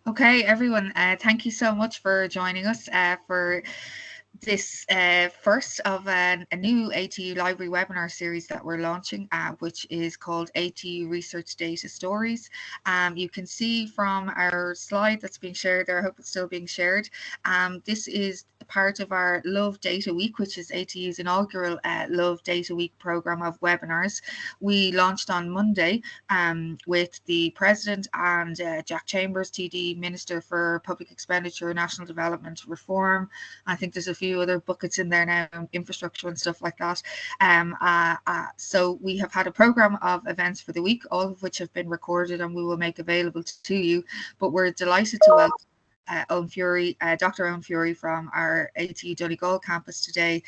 Okay, everyone, thank you so much for joining us for this first of a new ATU Library webinar series that we're launching, which is called ATU Research Data Stories. You can see from our slide that's being shared there, I hope it's still being shared. This is part of our Love Data Week, which is ATU's inaugural Love Data Week program of webinars. We launched on Monday with the President and Jack Chambers, TD Minister for Public Expenditure, National Development Reform. I think there's a few other buckets in there now, infrastructure and stuff like that. So we have had a program of events for the week, all of which have been recorded and we will make available to you. But we're delighted to welcome Eoghan Furey, Dr. Eoghan Furey from our ATU Donegal campus today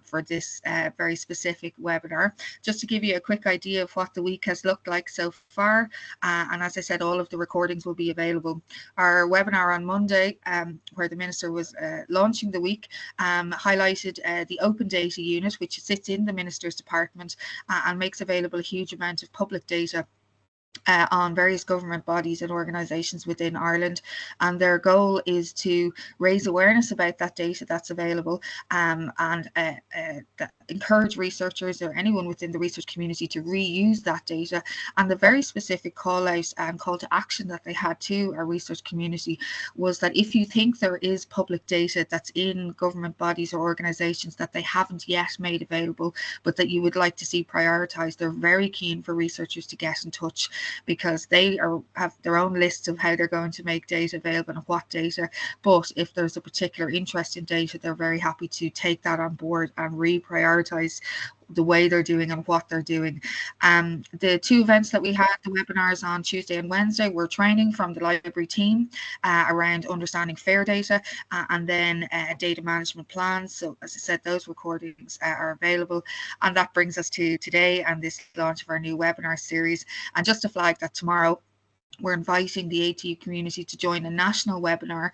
for this very specific webinar. Just to give you a quick idea of what the week has looked like so far, and as I said, all of the recordings will be available. Our webinar on Monday, where the Minister was launching the week, highlighted the Open Data Unit, which sits in the Minister's department and makes available a huge amount of public data on various government bodies and organisations within Ireland, and their goal is to raise awareness about that data that's available and encourage researchers or anyone within the research community to reuse that data. And the very specific call out and call to action that they had to our research community was that if you think there is public data that's in government bodies or organisations that they haven't yet made available but that you would like to see prioritised, they're very keen for researchers to get in touch, because they have their own lists of how they're going to make data available and what data. But if there's a particular interest in data, they're very happy to take that on board and reprioritize the way they're doing and what they're doing. The two events that we had, the webinars on Tuesday and Wednesday, were training from the library team around understanding FAIR data and then data management plans. So as I said, those recordings are available, and that brings us to today and this launch of our new webinar series. And just to flag that tomorrow, we're inviting the ATU community to join a national webinar,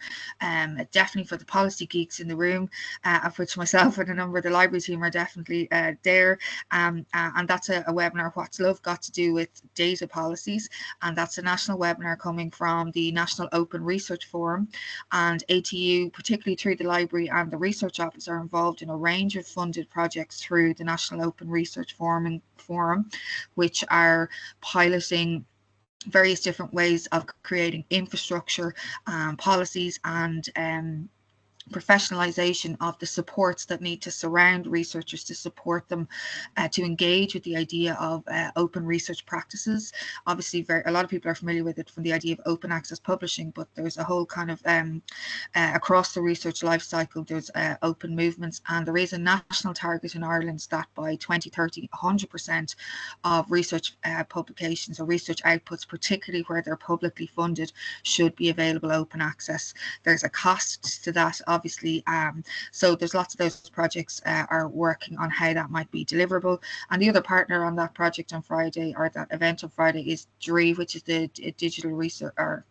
definitely for the policy geeks in the room, of which myself and a number of the library team are definitely there. And that's a webinar, What's Love Got to Do with Data Policies? And that's a national webinar coming from the National Open Research Forum. And ATU, particularly through the library and the research office, are involved in a range of funded projects through the National Open Research Forum, which are piloting various different ways of creating infrastructure, policies, and professionalization of the supports that need to surround researchers to support them to engage with the idea of open research practices. Obviously, a lot of people are familiar with it from the idea of open access publishing, but there's a whole kind of across the research life cycle, there's open movements, and there is a national target in Ireland that by 2030, 100% of research publications or research outputs, particularly where they're publicly funded, should be available open access. There's a cost to that, obviously, so there's lots of those projects are working on how that might be deliverable. And the other partner on that project on Friday, or that event on Friday, is DREE, which is the Digital Research or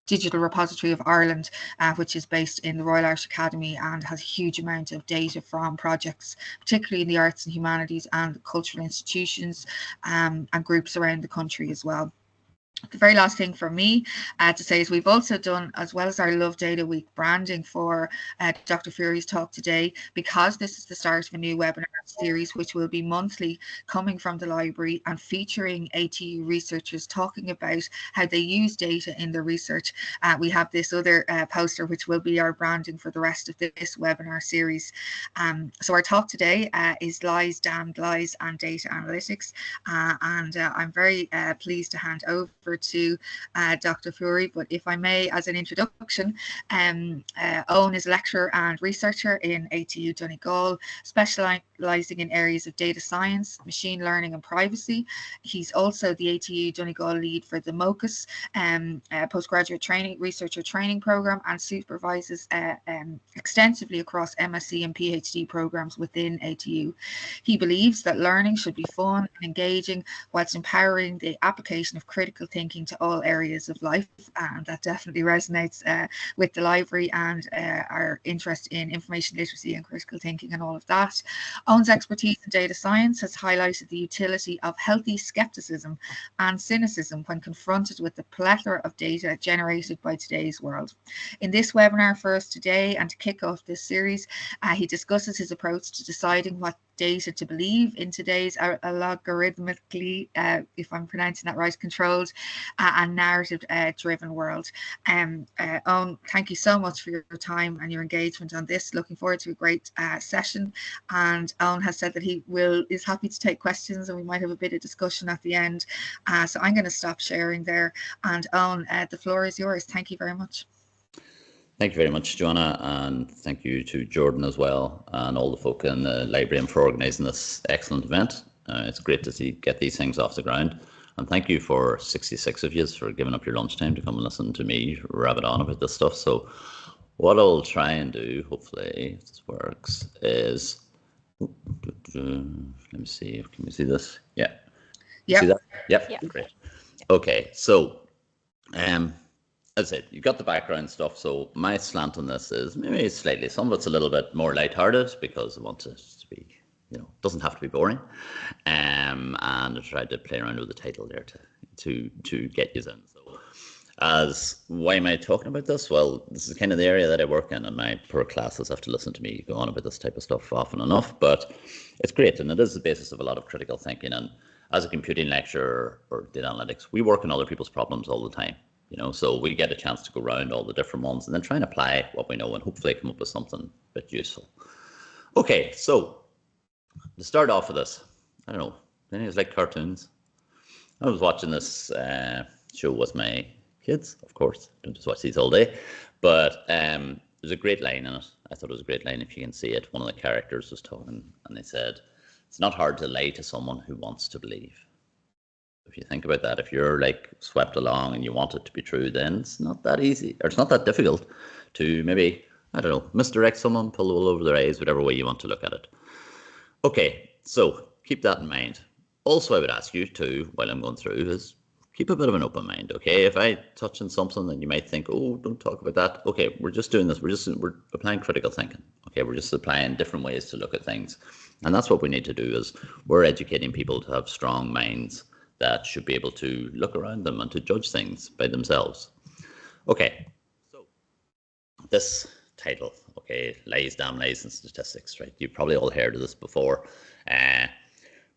Digital Repository of Ireland, which is based in the Royal Irish Academy and has a huge amount of data from projects, particularly in the arts and humanities and cultural institutions and groups around the country as well. The very last thing for me to say is we've also done, as well as our Love Data Week branding for Dr. Furey's talk today, because this is the start of a new webinar series which will be monthly, coming from the library and featuring ATU researchers talking about how they use data in their research. We have this other poster which will be our branding for the rest of this webinar series. So our talk today is Lies, Damned Lies and Data Analytics, and I'm very pleased to hand over to Dr. Furey, but if I may, as an introduction, Eoghan is a lecturer and researcher in ATU Donegal, specialising in areas of data science, machine learning and privacy. He's also the ATU Donegal lead for the MOCHAS postgraduate training researcher training programme, and supervises extensively across MSc and PhD programmes within ATU. He believes that learning should be fun and engaging, whilst empowering the application of critical thinking to all areas of life, and that definitely resonates with the library and our interest in information literacy and critical thinking and all of that. Owen's expertise in data science has highlighted the utility of healthy skepticism and cynicism when confronted with the plethora of data generated by today's world. In this webinar for us today, and to kick off this series, he discusses his approach to deciding what data to believe in today's algorithmically, if I'm pronouncing that right, controlled and narrative driven world. Eoghan, thank you so much for your time and your engagement on this. Looking forward to a great session. And Eoghan has said that he is happy to take questions, and we might have a bit of discussion at the end. So I'm going to stop sharing there. And Eoghan, the floor is yours. Thank you very much. Thank you very much, Joanna, and thank you to Jordan as well, and all the folk in the library for organising this excellent event. It's great to get these things off the ground, and thank you for 66 of you for giving up your lunchtime to come and listen to me rabbit on about this stuff. So what I'll try and do, hopefully, if this works, is, let me see, can we see this? Yeah. Yeah. See that? Yep. Great. Okay, so as I said, you've got the background stuff, so my slant on this is maybe slightly, some of it's a little bit more lighthearted because I want it to be, doesn't have to be boring. And I tried to play around with the title there to get you in. So why am I talking about this? Well, this is kind of the area that I work in, and my poor classes have to listen to me go on about this type of stuff often enough, but it's great, and it is the basis of a lot of critical thinking. And as a computing lecturer or data analytics, we work on other people's problems all the time. So we get a chance to go around all the different ones and then try and apply what we know and hopefully come up with something a bit useful. Okay, so to start off with this, I don't know, any of you like cartoons? I was watching this show with my kids, of course. I don't just watch these all day, but there's a great line in it. I thought it was a great line if you can see it. One of the characters was talking and they said, "It's not hard to lie to someone who wants to believe." If you think about that, if you're like swept along and you want it to be true, then it's not that easy, or it's not that difficult to maybe, I don't know, misdirect someone, pull the wool over their eyes, whatever way you want to look at it. Okay, so keep that in mind. Also, I would ask you to, while I'm going through, is keep a bit of an open mind, okay? If I touch on something and you might think, oh, don't talk about that. Okay, we're just doing this. We're applying critical thinking. Okay, we're just applying different ways to look at things. And that's what we need to do, is we're educating people to have strong minds that should be able to look around them and to judge things by themselves. Okay, so this title, okay, Lies, Damn Lies and Statistics, right? You've probably all heard of this before.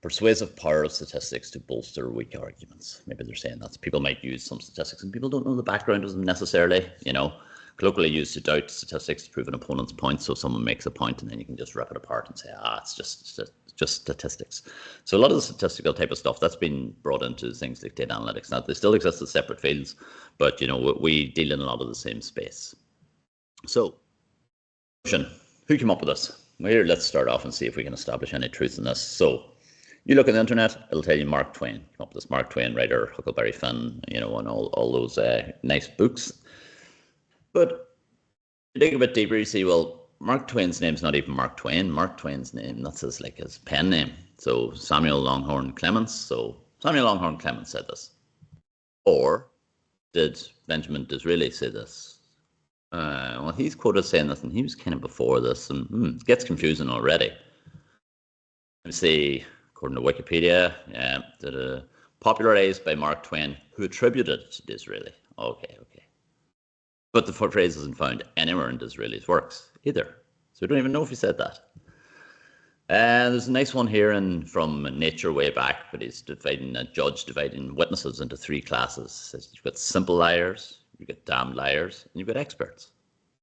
Persuasive power of statistics to bolster weak arguments. Maybe they're saying that people might use some statistics and people don't know the background of them necessarily, colloquially used to doubt statistics to prove an opponent's point. So someone makes a point and then you can just rip it apart and say, it's just statistics. So a lot of the statistical type of stuff that's been brought into things like data analytics. Now they still exist as separate fields, but we deal in a lot of the same space. So who came up with this? Well, here, let's start off and see if we can establish any truth in this. So you look on the internet, it'll tell you Mark Twain came up with this. Mark Twain, writer, Huckleberry Finn, and all those nice books. But you dig a bit deeper, you see, well, Mark Twain's name's not even Mark Twain. Mark Twain's name, that's his pen name. So Samuel Longhorn Clements. So Samuel Longhorn Clements said this. Or did Benjamin Disraeli say this? Well, he's quoted saying this, and he was kind of before this, and it gets confusing already. Let me see, according to Wikipedia, popularized by Mark Twain, who attributed it to Disraeli. Okay. But the phrase isn't found anywhere in Disraeli's works either. So we don't even know if he said that. There's a nice one here from Nature way back, but he's dividing witnesses into three classes. Says you've got simple liars, you've got damned liars, and you've got experts.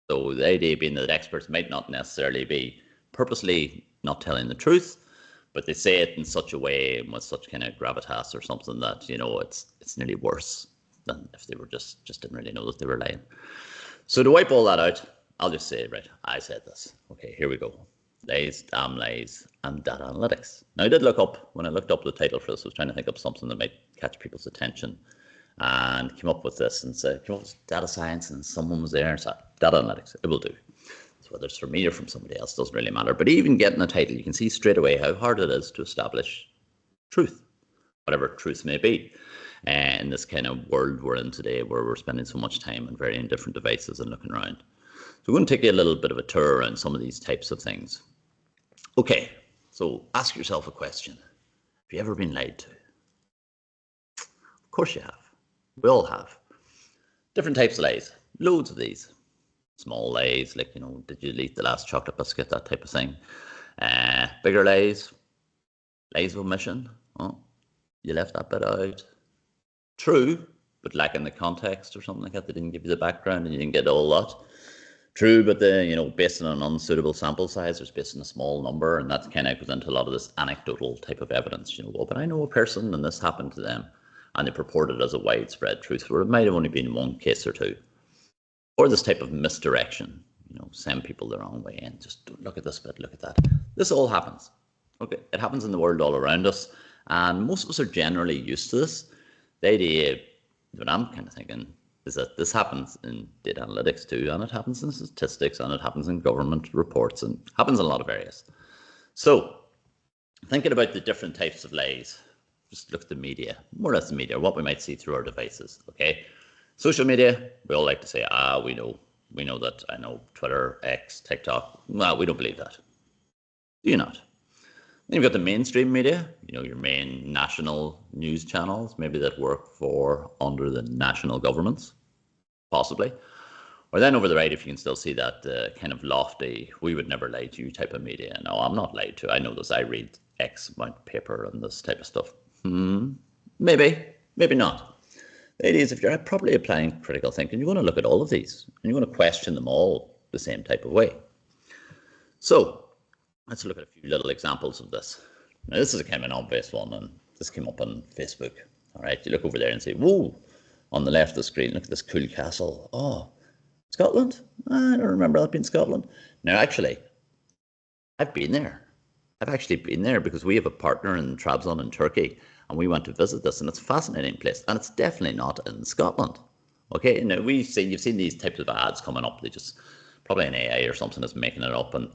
So the idea being that experts might not necessarily be purposely not telling the truth, but they say it in such a way and with such kind of gravitas or something that, it's nearly worse than if they were just didn't really know that they were lying. So to wipe all that out, I'll just say, right, I said this. Okay, here we go. Lies, damn lies, and data analytics. Now I did when I looked up the title for this, I was trying to think of something that might catch people's attention and came up with this and came up with data science, and someone was there and said, data analytics, it will do. So whether it's from me or from somebody else, doesn't really matter. But even getting a title, you can see straight away how hard it is to establish truth, whatever truth may be. In this kind of world we're in today, where we're spending so much time on varying different devices and looking around. So we're going to take you a little bit of a tour around some of these types of things. Okay, So ask yourself a question. Have you ever been lied to? Of course you have. We all have. Different types of lies. Loads of these. Small lies, like, did you eat the last chocolate biscuit, that type of thing. Bigger lies. Lies of omission. Oh, you left that bit out. True, but lacking the context or something like that. They didn't give you the background and you didn't get all that. True, but based on an unsuitable sample size, or it's based on a small number, and that kind of goes into a lot of this anecdotal type of evidence. Oh, but I know a person and this happened to them, and they purported as a widespread truth, where it might have only been one case or two. Or this type of misdirection, send people the wrong way and just don't look at this bit, look at that. This all happens. Okay, it happens in the world all around us, and most of us are generally used to this. The idea, what I'm kind of thinking, is that this happens in data analytics too, and it happens in statistics, and it happens in government reports, and happens in a lot of areas. So, thinking about the different types of lies, just look at the media, more or less the media, what we might see through our devices, okay? Social media, we all like to say, we know that, I know Twitter, X, TikTok, well, we don't believe that. Do you not? Then you've got the mainstream media, your main national news channels, maybe that work under the national governments, possibly. Or then over the right, if you can still see that kind of lofty, we would never lie to you type of media. No, I'm not lied to. I know this. I read X amount of paper and this type of stuff. Maybe, maybe not. The idea is if you're properly applying critical thinking, you want to look at all of these and you want to question them all the same type of way. So let's look at a few little examples of this. Now, this is a kind of an obvious one, and this came up on Facebook. All right, you look over there and say, whoa, on the left of the screen, look at this cool castle. Oh, Scotland? I don't remember that being Scotland. Now, actually, I've been there. I've actually been there because we have a partner in Trabzon in Turkey, and we went to visit this, and it's a fascinating place, and it's definitely not in Scotland. Okay, now you've seen these types of ads coming up. They just, probably an AI or something is making it up, and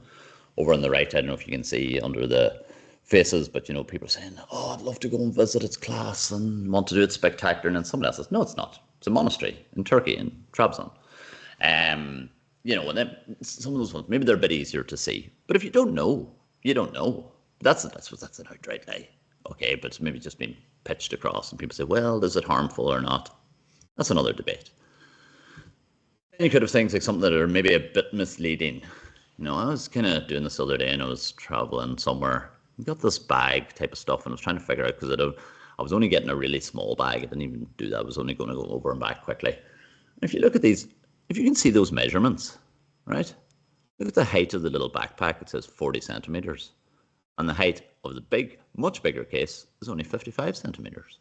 over on the right, I don't know if you can see under the faces, but people saying, oh, I'd love to go and visit, it's class, and want to do it spectacular, and then somebody else says, no, it's not. It's a monastery in Turkey, in Trabzon. And then some of those ones, maybe they're a bit easier to see. But if you don't know, you don't know. That's an outright lie. Okay, but it's maybe just been pitched across, and people say, well, is it harmful or not? That's another debate. You could have things like something that are maybe a bit misleading. I was kind of doing this the other day, and I was traveling somewhere. I got this bag type of stuff, and I was trying to figure out, because I was only getting a really small bag. I didn't even do that. I was only going to go over and back quickly. And if you look at these, if you can see those measurements, right? Look at the height of the little backpack. It says 40 centimeters. And the height of the big, much bigger case is only 55 centimeters.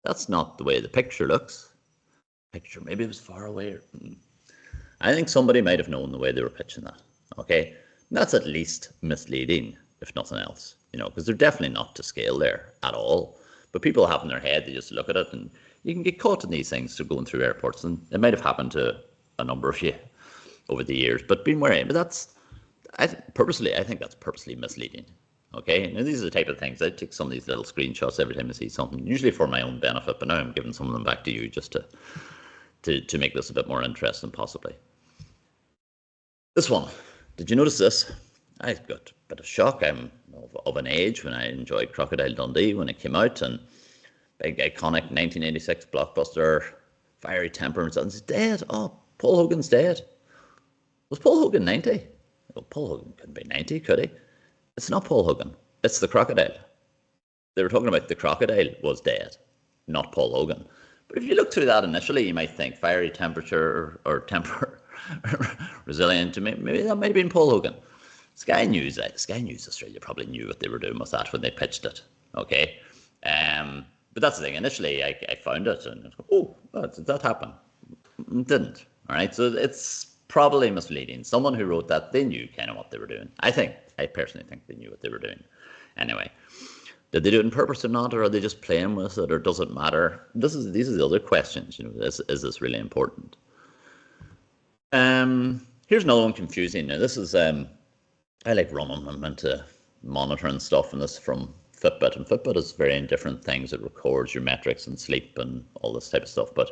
That's not the way the picture looks. Picture, maybe it was far away. I think somebody might have known the way they were pitching that. Okay, and that's at least misleading, if nothing else. Because they're definitely not to scale there at all. But people have in their head, they just look at it, and you can get caught in these things through going through airports, and it might have happened to a number of you over the years. But being wary, but I think that's purposely misleading. Okay, now these are the type of things I take some of these little screenshots every time I see something, usually for my own benefit. But now I'm giving some of them back to you just to make this a bit more interesting, possibly. This one, did you notice this? I got a bit of shock. I'm of an age when I enjoyed Crocodile Dundee when it came out, and big iconic 1986 blockbuster, fiery temper, and he's dead. Oh, Paul Hogan's dead. Was Paul Hogan 90? Well, Paul Hogan couldn't be 90, could he? It's not Paul Hogan. It's the crocodile. They were talking about the crocodile was dead, not Paul Hogan. But if you look through that initially, you might think fiery temperature or temper resilient. Maybe that might have been Paul Hogan. Sky News Australia probably knew what they were doing with that when they pitched it. Okay, but that's the thing. Initially, I found it and did that happen? It didn't. All right, so it's probably misleading. Someone who wrote that, they knew kind of what they were doing. I personally think they knew what they were doing. Anyway, did they do it on purpose or not, or are they just playing with it, or does it matter? These are the other questions. Is this really important? Here's another one confusing. Now this is I like running. I'm into monitoring stuff, and this is from Fitbit, and Fitbit is varying different things. It records your metrics and sleep and all this type of stuff, but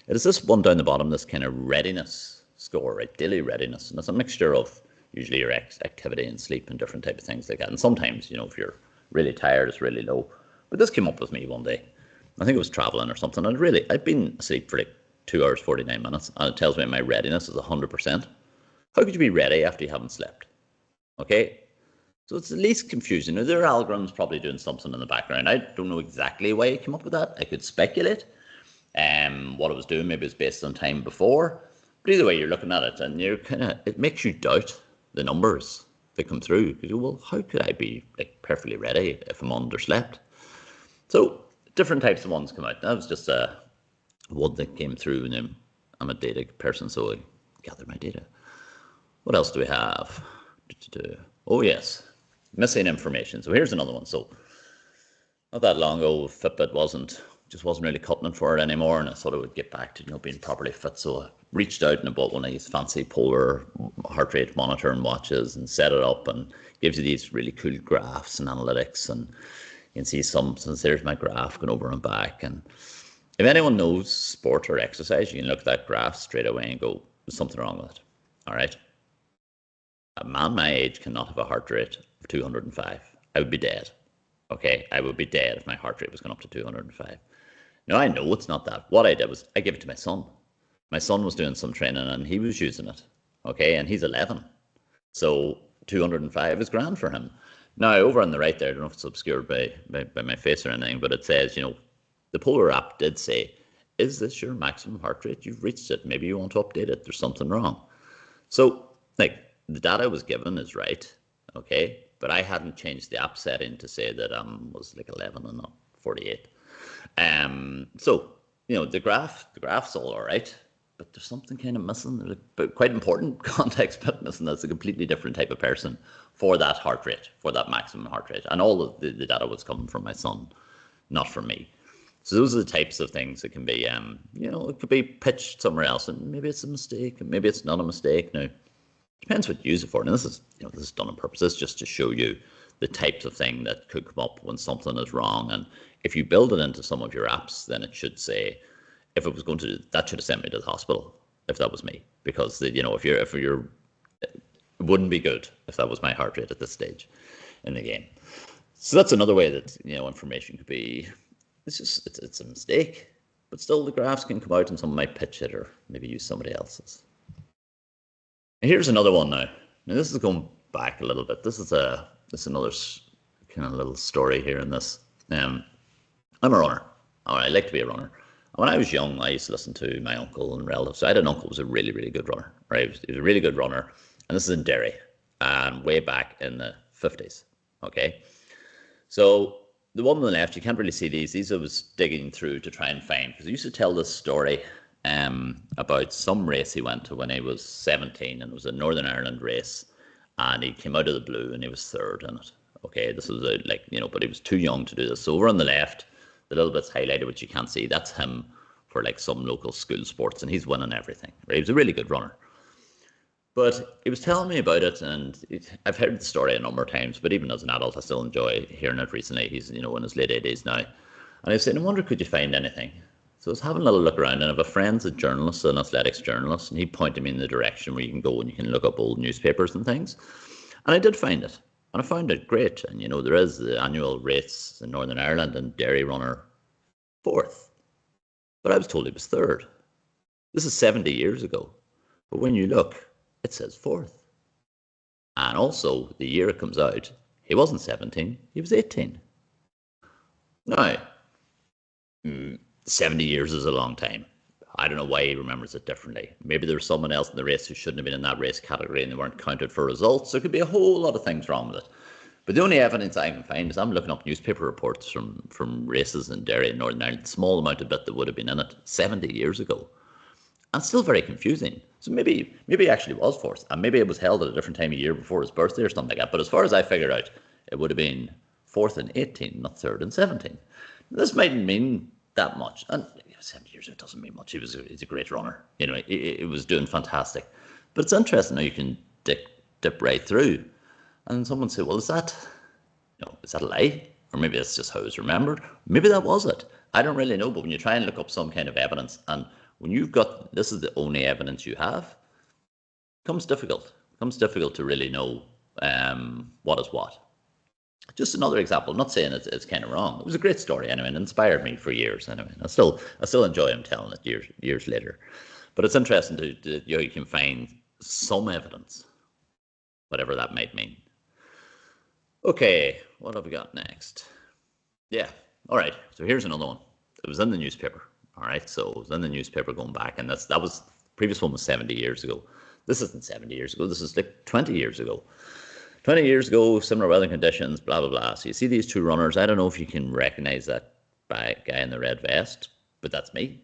it is this one down the bottom, this kind of readiness score, right? Daily readiness, and it's a mixture of usually your activity and sleep and different type of things like that. And sometimes, you know, if you're really tired, it's really low. But this came up with me one day. I think it was traveling or something. And really, I'd been asleep for like 2 hours, 49 minutes. And it tells me my readiness is 100%. How could you be ready after you haven't slept? Okay. So it's the least confusing. Now, their algorithm's probably doing something in the background. I don't know exactly why it came up with that. I could speculate. What it was doing, maybe it's based on time before. But either way, you're looking at it and you're it makes you doubt the numbers that come through. You go, well, how could I be like perfectly ready if I'm underslept? So different types of ones come out. That was just one that came through, and I'm a data person, so I gathered my data. What else do we have? Oh yes, missing information. So here's another one. So not that long ago, Fitbit just wasn't really cutting it for it anymore, and I thought I would get back to, you know, being properly fit. So I reached out and I bought one of these fancy polar heart rate monitoring watches and set it up, and gives you these really cool graphs and analytics, and you can see since there's my graph going over and back. And if anyone knows sport or exercise, you can look at that graph straight away and go, there's something wrong with it. All right. A man my age cannot have a heart rate of 205. I would be dead. Okay, I would be dead if my heart rate was going up to 205. Now, I know it's not that. What I did was I gave it to my son. My son was doing some training and he was using it. Okay, and he's 11. So 205 is grand for him. Now, over on the right there, I don't know if it's obscured by my face or anything, but it says, you know, the Polar app did say, is this your maximum heart rate? You've reached it. Maybe you want to update it. There's something wrong. So, like, the data I was given is right, okay? But I hadn't changed the app setting to say that I was like 11 and not 48. So, you know, the graph's all right, but there's something kind of missing. But quite important context bit missing. That's a completely different type of person for that heart rate, for that maximum heart rate. And all of the data was coming from my son, not from me. So those are the types of things that can be, you know, it could be pitched somewhere else, and maybe it's a mistake, and maybe it's not a mistake. Now, depends what you use it for. And this is, you know, this is done on purpose. This is just to show you the types of thing that could come up when something is wrong. And if you build it into some of your apps, then it should say, if it was going to, that should have sent me to the hospital if that was me, because you know, if you're, it wouldn't be good if that was my heart rate at this stage in the game. So that's another way that, you know, information could be. It's a mistake, but still the graphs can come out and someone might pitch it or maybe use somebody else's. And here's another one now. Now this is going back a little bit. This is another kind of little story here in this. I'm a runner. I like to be a runner. When I was young, I used to listen to my uncle and relatives. So I had an uncle who was a really, really good runner. Right, he was a really good runner, and this is in Derry, and way back in the 50s. Okay, so the one on the left, you can't really see these. These I was digging through to try and find, because he used to tell this story about some race he went to when he was 17, and it was a Northern Ireland race, and he came out of the blue and he was third in it. Okay, this was like, you know, but he was too young to do this. So over on the left, the little bits highlighted which you can't see, that's him for like some local school sports, and he's winning everything. Right? He was a really good runner. But he was telling me about it, and I've heard the story a number of times, but even as an adult, I still enjoy hearing it recently. He's, you know, in his late 80s now. And I was saying, I wonder, could you find anything? So I was having a little look around, and I have a friend's a journalist, an athletics journalist, and he pointed me in the direction where you can go and you can look up old newspapers and things. And I did find it, and I found it great. And, you know, there is the annual race in Northern Ireland, and Derry runner 4th. But I was told he was 3rd. This is 70 years ago. But when you look, it says 4th. And also, the year it comes out, he wasn't 17, he was 18. Now, 70 years is a long time. I don't know why he remembers it differently. Maybe there was someone else in the race who shouldn't have been in that race category and they weren't counted for results. There could be a whole lot of things wrong with it. But the only evidence I can find is I'm looking up newspaper reports from races in Derry and Northern Ireland, small amount of bit that would have been in it 70 years ago. And still very confusing. So maybe he actually was 4th, and maybe it was held at a different time of year before his birthday or something like that. But as far as I figured out, it would have been 4th and 18, not 3rd and 17. This mightn't mean that much, and 70 years ago doesn't mean much. He's a great runner. You know, he was doing fantastic. But it's interesting how you can dip right through, and someone say, "Well, is that a lie, or maybe that's just how it was remembered? Maybe that was it. I don't really know." But when you try and look up some kind of evidence, and when you've got, this is the only evidence you have, it becomes difficult. becomes difficult to really know what is what. Just another example. I'm not saying it's kind of wrong. It was a great story anyway, and inspired me for years anyway. I still enjoy him telling it years later. But it's interesting to you can find some evidence, whatever that might mean. Okay, what have we got next? Yeah, all right. So here's another one. It was in the newspaper. All right, so it was in the newspaper going back, and that was the previous one was 70 years ago. This isn't 70 years ago. This is like 20 years ago. 20 years ago, similar weather conditions, blah, blah, blah. So you see these two runners. I don't know if you can recognize that guy in the red vest, but that's me.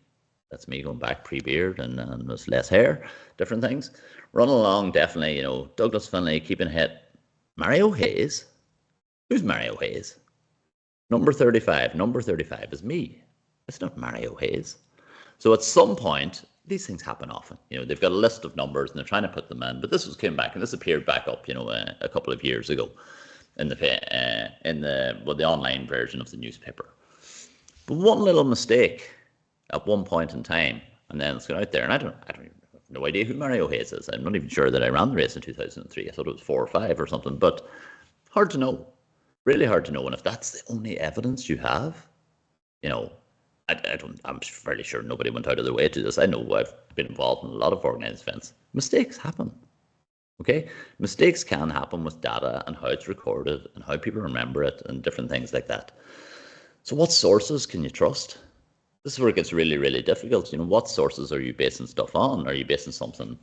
That's me going back pre-beard and with less hair, different things. Running along, definitely, you know, Douglas Finlay keeping hit. Mario Hayes? Who's Mario Hayes? Number 35. Number 35 is me. It's not Mario Hayes. So at some point, these things happen often. You know, they've got a list of numbers and they're trying to put them in. But this came back, and this appeared back up, you know, a couple of years ago in the online version of the newspaper. But one little mistake at one point in time, and then it's gone out there, and I don't even have no idea who Mario Hayes is. I'm not even sure that I ran the race in 2003. I thought it was 4 or 5 or something. But hard to know, really hard to know. And if that's the only evidence you have, you know. I'm fairly sure nobody went out of their way to this. I know I've been involved in a lot of organised events. Mistakes happen. Okay? Mistakes can happen with data and how it's recorded and how people remember it and different things like that. So what sources can you trust? This is where it gets really, really difficult. You know, what sources are you basing stuff on? Are you basing something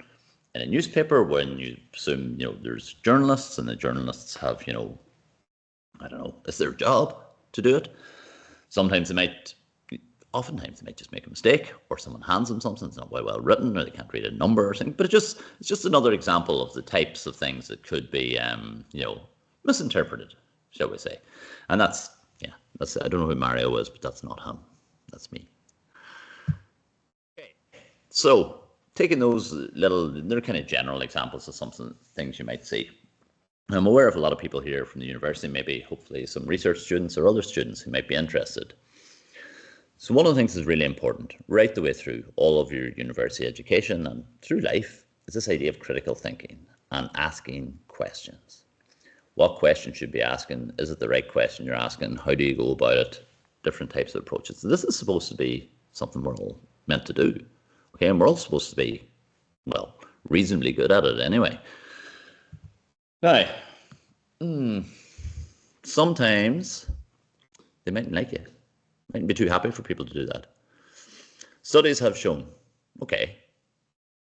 in a newspaper when you assume, you know, there's journalists and the journalists have, you know, I don't know, it's their job to do it. Oftentimes they might just make a mistake, or someone hands them something that's not well written, or they can't read a number or something. But it's just another example of the types of things that could be, you know, misinterpreted, shall we say? And that's I don't know who Mario is, but that's not him. That's me. Okay. So taking those they're kind of general examples of things you might see. I'm aware of a lot of people here from the university, maybe hopefully some research students or other students who might be interested. So one of the things that's really important right the way through all of your university education and through life is this idea of critical thinking and asking questions. What question should you be asking? Is it the right question you're asking? How do you go about it? Different types of approaches. So this is supposed to be something we're all meant to do. Okay, and we're all supposed to be, well, reasonably good at it anyway. Now, sometimes they mightn't like you. Mightn't be too happy for people to do that. Studies have shown, okay,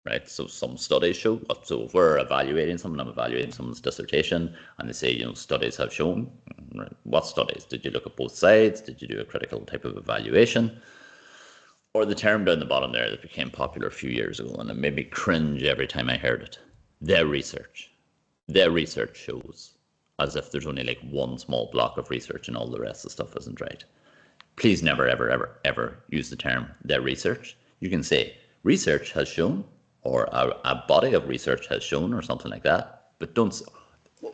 right? So some studies show, so if we're evaluating someone, I'm evaluating someone's dissertation, and they say, you know, studies have shown, right? What studies? Did you look at both sides? Did you do a critical type of evaluation? Or the term down the bottom there that became popular a few years ago, and it made me cringe every time I heard it. Their research shows, as if there's only like one small block of research and all the rest of the stuff isn't right. Please never, ever, ever, ever use the term their research. You can say research has shown, or a body of research has shown, or something like that. But don't,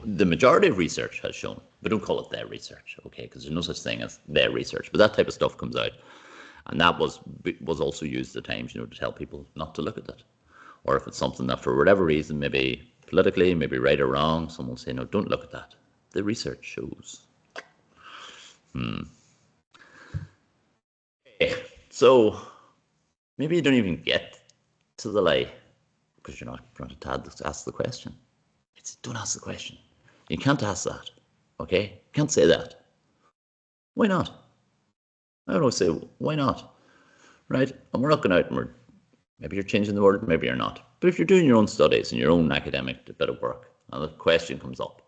the majority of research has shown, but don't call it their research, okay? Because there's no such thing as their research. But that type of stuff comes out. And that was also used at times, you know, to tell people not to look at it. Or if it's something that for whatever reason, maybe politically, maybe right or wrong, someone will say, no, don't look at that. The research shows. So maybe you don't even get to the lie because you're not going to ask the question. Don't ask the question. You can't ask that. Okay? You can't say that. Why not? I don't know, say, why not? Right? And we're not going out and maybe you're changing the world, maybe you're not. But if you're doing your own studies and your own academic bit of work and the question comes up,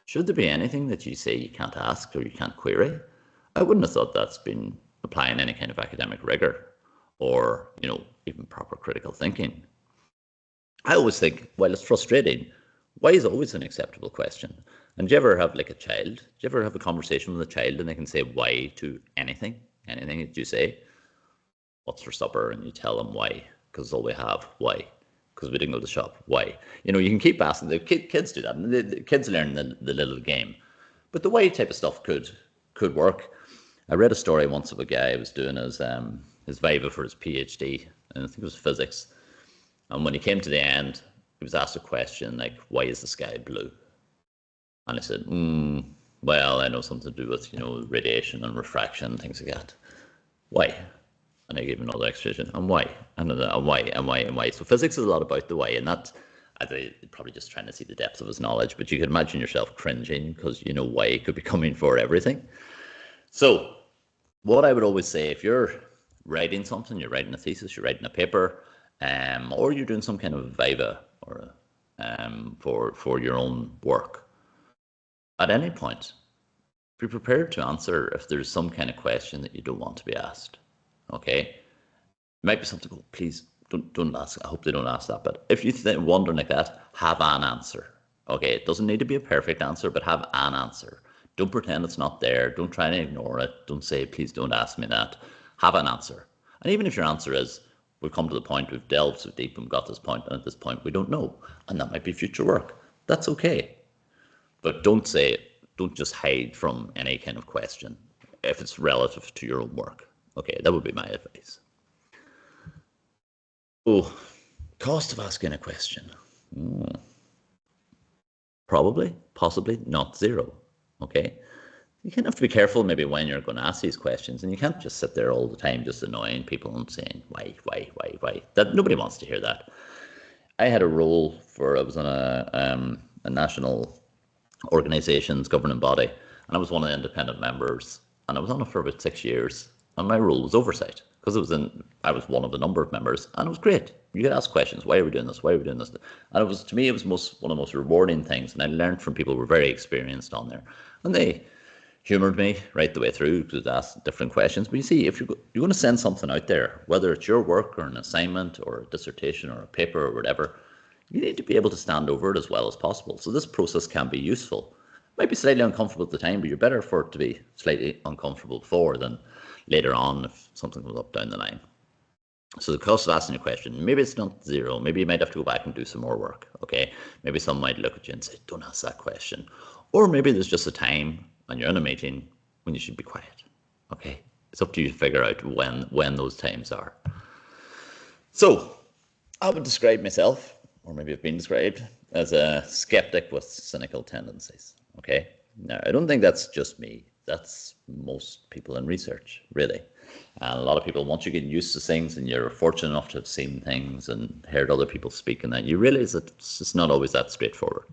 should there be anything that you say you can't ask or you can't query? I wouldn't have thought that's been applying any kind of academic rigor or, you know, even proper critical thinking. I always think, well, it's frustrating. Why is always an acceptable question? And do you ever have like a child? Do you ever have a conversation with a child and they can say why to anything that you say? What's for supper? And you tell them why, because it's all we have. Why? Because we didn't go to the shop. Why? You know, you can keep asking. The kids do that, and the kids learn the little game. But the why type of stuff could work. I read a story once of a guy who was doing his viva for his PhD, and I think it was physics. And when he came to the end, he was asked a question like, why is the sky blue? And I said, well, I know something to do with, radiation and refraction and things like that. Why? And I gave him another explanation. And why? And why? And why? And why? So physics is a lot about the why, and that, I think, probably just trying to see the depth of his knowledge. But you can imagine yourself cringing because you know why could be coming for everything. So what I would always say, if you're writing something, you're writing a thesis, you're writing a paper, or you're doing some kind of viva or for your own work, at any point, be prepared to answer if there's some kind of question that you don't want to be asked. Okay, it might be something. Oh, please don't ask. I hope they don't ask that. But if you're wondering like that, have an answer. Okay, it doesn't need to be a perfect answer, but have an answer. Don't pretend it's not there. Don't try to ignore it. Don't say, please don't ask me that. Have an answer. And even if your answer is, we've come to the point, we've delved so deep and got this point, and at this point we don't know, and that might be future work. That's okay. But don't just hide from any kind of question if it's relative to your own work. Okay, that would be my advice. Oh, cost of asking a question. Probably, possibly not zero. Okay, you kind of have to be careful maybe when you're going to ask these questions, and you can't just sit there all the time just annoying people and saying why. That nobody wants to hear that. I had a role I was on a national organization's governing body, and I was one of the independent members, and I was on it for about 6 years, and my role was oversight because I was one of a number of members, and it was great. You could ask questions, why are we doing this, why are we doing this, and to me it was one of the most rewarding things, and I learned from people who were very experienced on there, and they humoured me right the way through because I asked different questions. But you see, if you're going to send something out there, whether it's your work or an assignment or a dissertation or a paper or whatever, you need to be able to stand over it as well as possible. So this process can be useful. It might be slightly uncomfortable at the time, but you're better for it to be slightly uncomfortable before than later on if something comes up down the line. So the cost of asking a question, maybe it's not zero. Maybe you might have to go back and do some more work. Okay, maybe someone might look at you and say, don't ask that question. Or maybe there's just a time and you're in a meeting when you should be quiet. Okay, it's up to you to figure out when those times are. So I would describe myself, or maybe I've been described, as a skeptic with cynical tendencies. Okay, now I don't think that's just me. That's most people in research, really. And a lot of people, once you get used to things and you're fortunate enough to have seen things and heard other people speak, and that you realize that it's just not always that straightforward.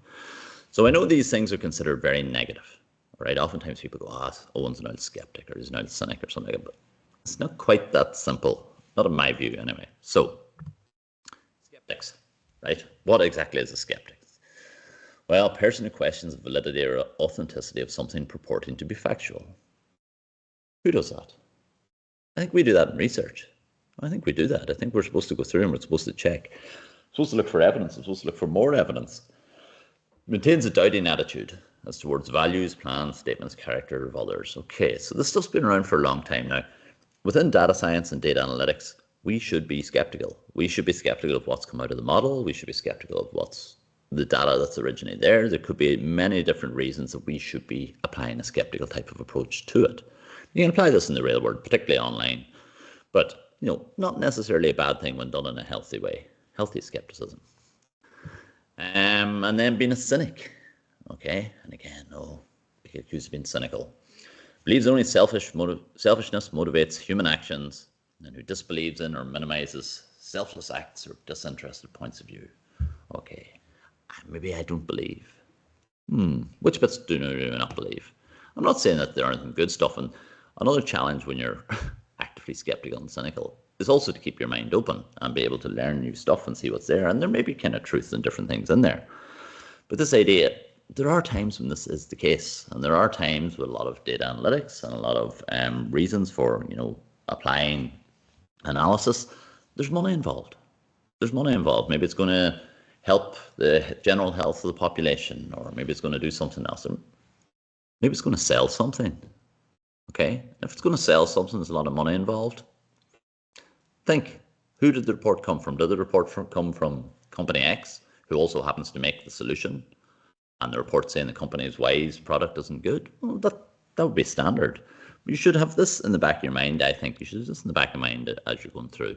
So I know these things are considered very negative, right? Oftentimes people go, Eoghan's an old skeptic or he's an old cynic or something like that, but it's not quite that simple, not in my view anyway. So skeptics, right? What exactly is a skeptic? Well, a person who questions the validity or authenticity of something purporting to be factual. Who does that? I think we do that in research. I think we do that. I think we're supposed to go through and we're supposed to check. We're supposed to look for evidence. We're supposed to look for more evidence. It maintains a doubting attitude as towards values, plans, statements, character of others. Okay, so this stuff's been around for a long time now. Within data science and data analytics, we should be skeptical. We should be skeptical of what's come out of the model. We should be skeptical of what's the data that's originated there. There could be many different reasons that we should be applying a skeptical type of approach to it. You can apply this in the real world, particularly online, but not necessarily a bad thing when done in a healthy way. Healthy skepticism. And then being a cynic. Okay, and again, accused of being cynical. Believes only selfishness motivates human actions, and who disbelieves in or minimizes selfless acts or disinterested points of view. Okay, maybe I don't believe. Which bits do I not believe? I'm not saying that there aren't good stuff, and another challenge when you're actively skeptical and cynical is also to keep your mind open and be able to learn new stuff and see what's there, and there may be kind of truth in different things in there. But this idea, there are times when this is the case, and there are times with a lot of data analytics and a lot of reasons for applying analysis. There's money involved. Maybe it's going to help the general health of the population, or maybe it's going to do something else. Maybe it's going to sell something. Okay, if it's going to sell something, there's a lot of money involved. Think, who did the report come from? Did the report come from company X, who also happens to make the solution, and the report saying the company Y's product isn't good? Well, that would be standard. You should have this in the back of your mind. I think you should have this in the back of your mind as you're going through.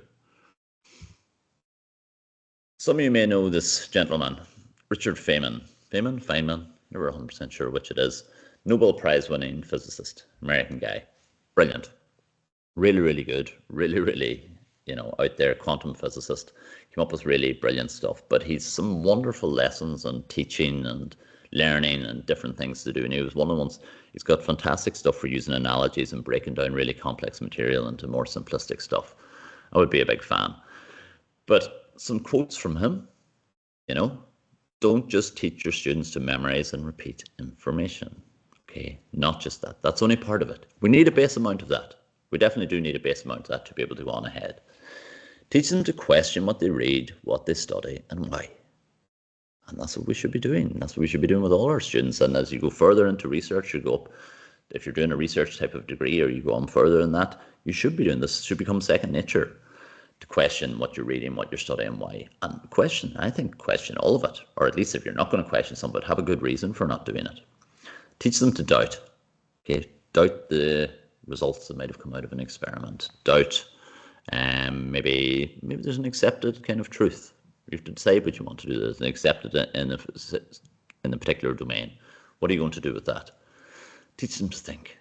Some of you may know this gentleman, Richard Feynman. Feynman, never 100% sure which it is. Nobel Prize winning physicist, American guy. Brilliant. Really, really good. Really, really, out there, quantum physicist. Came up with really brilliant stuff. But he's some wonderful lessons on teaching and learning and different things to do. And he was one of the ones, he's got fantastic stuff for using analogies and breaking down really complex material into more simplistic stuff. I would be a big fan. But some quotes from him, don't just teach your students to memorize and repeat information. Okay, not just that. That's only part of it. We need a base amount of that. We definitely do need a base amount of that to be able to go on ahead. Teach them to question what they read, what they study, and why. And that's what we should be doing. That's what we should be doing with all our students. And as you go further into research, you go up, if you're doing a research type of degree or you go on further in that, you should be doing this. It should become second nature to question what you're reading, what you're studying, why. And question all of it. Or at least if you're not going to question something, have a good reason for not doing it. Teach them to doubt. Okay, doubt the results that might have come out of an experiment. Doubt maybe there's an accepted kind of truth. You have to decide what you want to do. There's an accepted in a particular domain. What are you going to do with that? Teach them to think.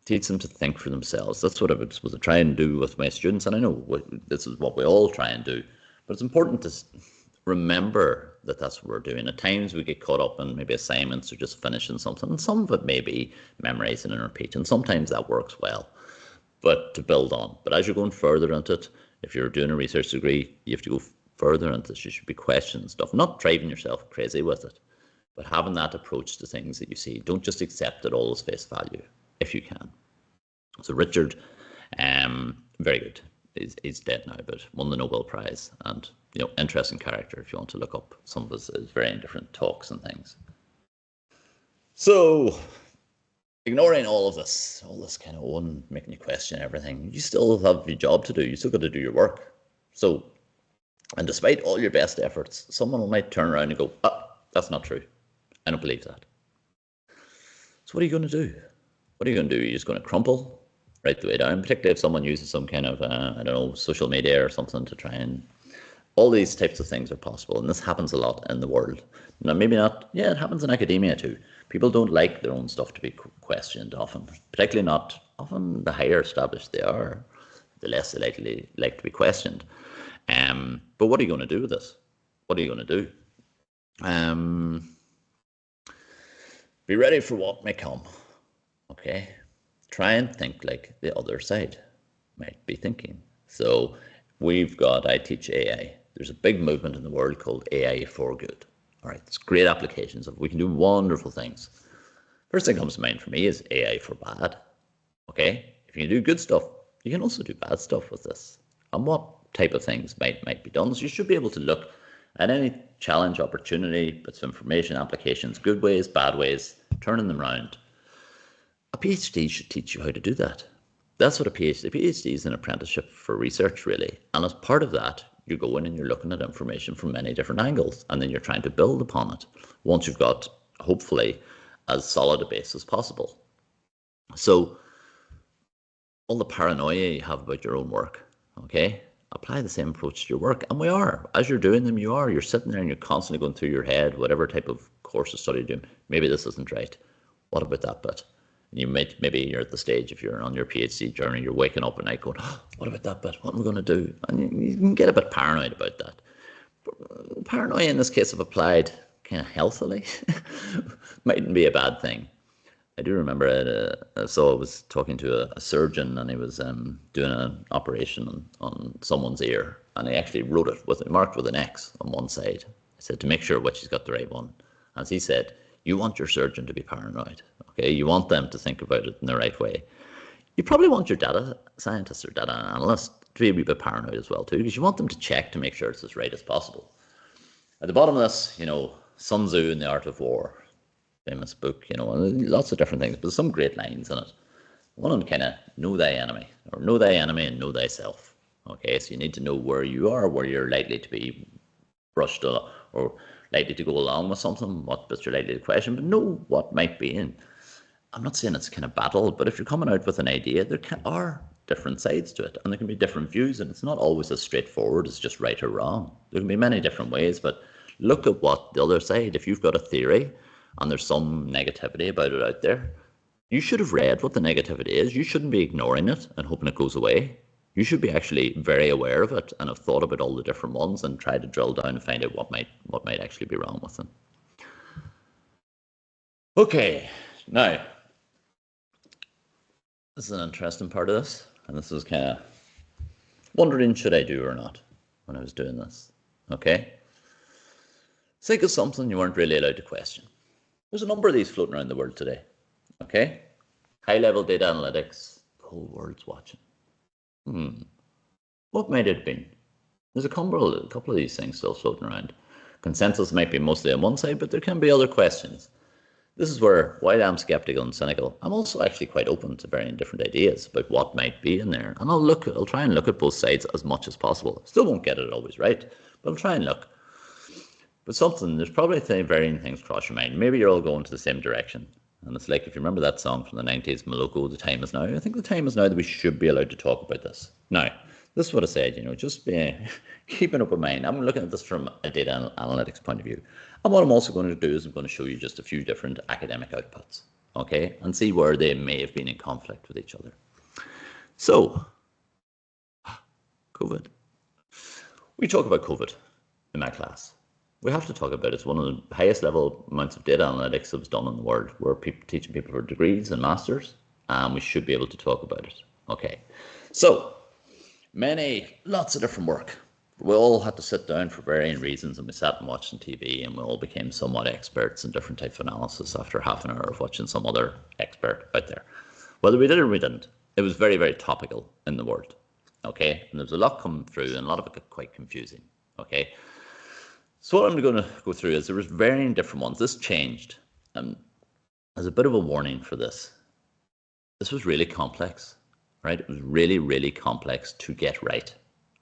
Teach them to think for themselves. That's what I was supposed to try and do with my students. And I know this is what we all try and do. But it's important to remember that that's what we're doing. At times we get caught up in maybe assignments or just finishing something. And some of it may be memorizing and repeating. Sometimes that works well, but to build on. But as you're going further into it, if you're doing a research degree, you have to go further into this. You should be questioning stuff, not driving yourself crazy with it, but having that approach to things that you see. Don't just accept it all as face value, if you can. So Richard, very good. He's dead now, but won the Nobel Prize, and interesting character if you want to look up some of his very different talks and things. So, ignoring all this kind of one making you question everything, you still have your job to do. You still got to do your work. So, and despite all your best efforts, someone might turn around and go, that's not true. I don't believe that. So what are you going to do? What are you going to do? You're just going to crumple right the way down, particularly if someone uses some kind of, social media or something to try and, all these types of things are possible. And this happens a lot in the world. Now, maybe not, it happens in academia too. People don't like their own stuff to be questioned often, particularly not often the higher established they are, the less they likely like to be questioned. But what are you going to do with this? What are you going to do? Be ready for what may come. Okay, try and think like the other side might be thinking. So I teach AI. There's a big movement in the world called AI for good. All right, it's great applications of, we can do wonderful things. First thing comes to mind for me is AI for bad. Okay, if you do good stuff, you can also do bad stuff with this. And what type of things might be done? So you should be able to look at any challenge, opportunity, bits of information, applications, good ways, bad ways, turning them around. A PhD should teach you how to do that. That's what a PhD is, an apprenticeship for research, really. And as part of that, you go in and you're looking at information from many different angles, and then you're trying to build upon it once you've got, hopefully, as solid a base as possible. So all the paranoia you have about your own work, okay, apply the same approach to your work. And we are, as you're doing them, you're sitting there and you're constantly going through your head, whatever type of course or study you're doing, maybe this isn't right. What about that bit? And maybe you're at the stage, if you're on your PhD journey, you're waking up at night going, what about that bit? What am I going to do? And you can get a bit paranoid about that. But paranoia in this case, if applied kind of healthily, mightn't be a bad thing. I do remember, so I was talking to a surgeon, and he was doing an operation on someone's ear, and he actually marked with an X on one side. I said, to make sure which he's got the right one. As he said, you want your surgeon to be paranoid, okay? You want them to think about it in the right way. You probably want your data scientist or data analyst to be a bit paranoid as well too, because you want them to check to make sure it's as right as possible. At the bottom of this, Sun Tzu and the Art of War, famous book, and lots of different things, but there's some great lines in it. One of them kind of, know thy enemy, or know thy enemy and know thyself. Okay, so you need to know where you are, where you're likely to be brushed or likely to go along with something, what bits you're likely to question, but know what might be in. I'm not saying it's kind of battle, but if you're coming out with an idea, there are different sides to it, and there can be different views, and it's not always as straightforward as just right or wrong. There can be many different ways, but look at what the other side, if you've got a theory and there's some negativity about it out there, you should have read what the negativity is. You shouldn't be ignoring it and hoping it goes away. You should be actually very aware of it and have thought about all the different ones and try to drill down and find out what might actually be wrong with them. Okay, now this is an interesting part of this, and this was kind of wondering, should I do or not when I was doing this? Okay, think of something you weren't really allowed to question. There's a number of these floating around the world today. Okay, high-level data analytics, the whole world's watching. What might it have been? There's a couple of these things still floating around. Consensus might be mostly on one side, but there can be other questions. This is where, while I'm skeptical and cynical, I'm also actually quite open to varying different ideas about what might be in there. And I'll try and look at both sides as much as possible. Still won't get it always right, but I'll try and look. But there's probably varying things cross your mind. Maybe you're all going to the same direction. And it's like, if you remember that song from the 90s, Moloko, The Time Is Now. I think the time is now that we should be allowed to talk about this. Now, this is what I said, just be keep an open mind. I'm looking at this from a data analytics point of view. And what I'm also going to do is I'm going to show you just a few different academic outputs, okay, and see where they may have been in conflict with each other. So, COVID. We talk about COVID in my class. We have to talk about it. It's one of the highest level amounts of data analytics that was done in the world. We're teaching people for degrees and masters, and we should be able to talk about it. Okay, so lots of different work. We all had to sit down for varying reasons, and we sat and watched on TV, and we all became somewhat experts in different types of analysis after half an hour of watching some other expert out there. Whether we did or we didn't, it was very, very topical in the world. Okay, and there's a lot coming through, and a lot of it got quite confusing. Okay. So what I'm going to go through is there was varying different ones. This changed, and as a bit of a warning for this was really complex, right? It was really, really complex to get right,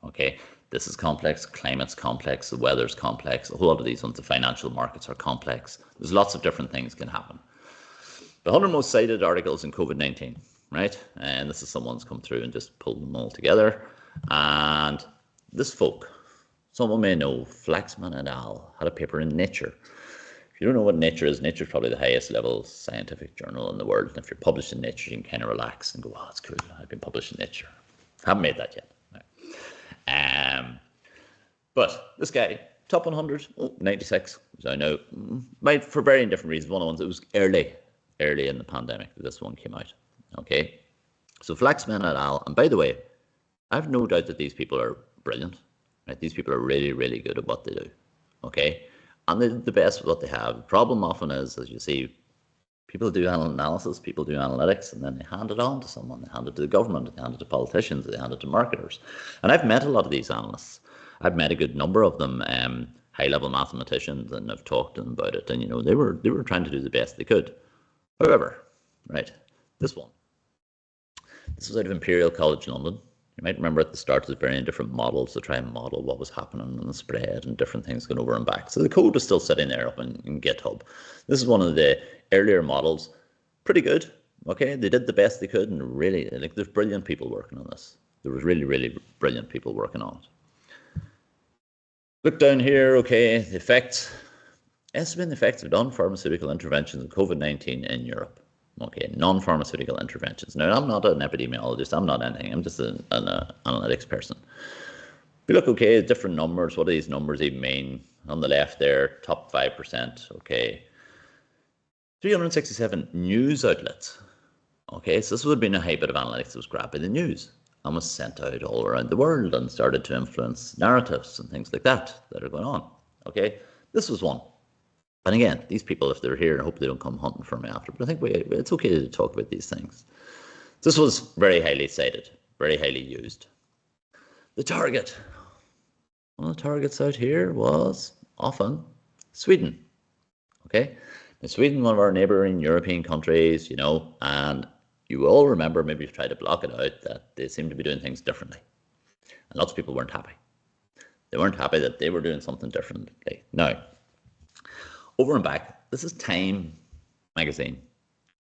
okay? This is complex, climate's complex, the weather's complex, a whole lot of these ones, the financial markets are complex. There's lots of different things can happen. The 100 most cited articles in COVID-19, right? And this is someone's come through and just pulled them all together. And this folk, someone may know, Flaxman et al. Had a paper in Nature. If you don't know what Nature is probably the highest level scientific journal in the world. And if you're published in Nature, you can kind of relax and go, oh, that's cool, I've been published in Nature. Haven't made that yet. No. But this guy, top 100, 96, so I know, for varying different reasons. One of the ones, it was early in the pandemic that this one came out. Okay, so Flaxman et al. And by the way, I have no doubt that these people are brilliant. Right? These people are really, really good at what they do. Okay, and they're the best at what they have. The problem often is, as you see, people do analysis, people do analytics, and then they hand it on to someone. They hand it to the government, they hand it to politicians, they hand it to marketers. And I've met a lot of these analysts. I've met a good number of them, high-level mathematicians, and I've talked to them about it. And they were trying to do the best they could. However, right, this one. This was out of Imperial College London. You might remember at the start there's varying different models to try and model what was happening in the spread and different things going over and back. So the code was still sitting there up in GitHub. This is one of the earlier models. Pretty good. Okay, they did the best they could, and really, there's brilliant people working on this. There was really, really brilliant people working on it. Look down here, okay, the effects. Estimating the effects of non-pharmaceutical interventions in COVID-19 in Europe. Okay, non-pharmaceutical interventions. Now, I'm not an epidemiologist, I'm not anything, I'm just an analytics person. If you look, okay, different numbers, what do these numbers even mean? On the left there, top 5%, okay. 367 news outlets. Okay, so this would have been a high bit of analytics that was grabbed by the news and was sent out all around the world and started to influence narratives and things like that are going on. Okay, this was one. And again, these people, if they're here, I hope they don't come hunting for me after, but I think it's okay to talk about these things. This was very highly cited, very highly used. The target. One of the targets out here was often Sweden. Okay, now Sweden, one of our neighbouring European countries, and you all remember, maybe you've tried to block it out, that they seem to be doing things differently. And lots of people weren't happy. They weren't happy that they were doing something differently. Now, over and back, this is Time magazine.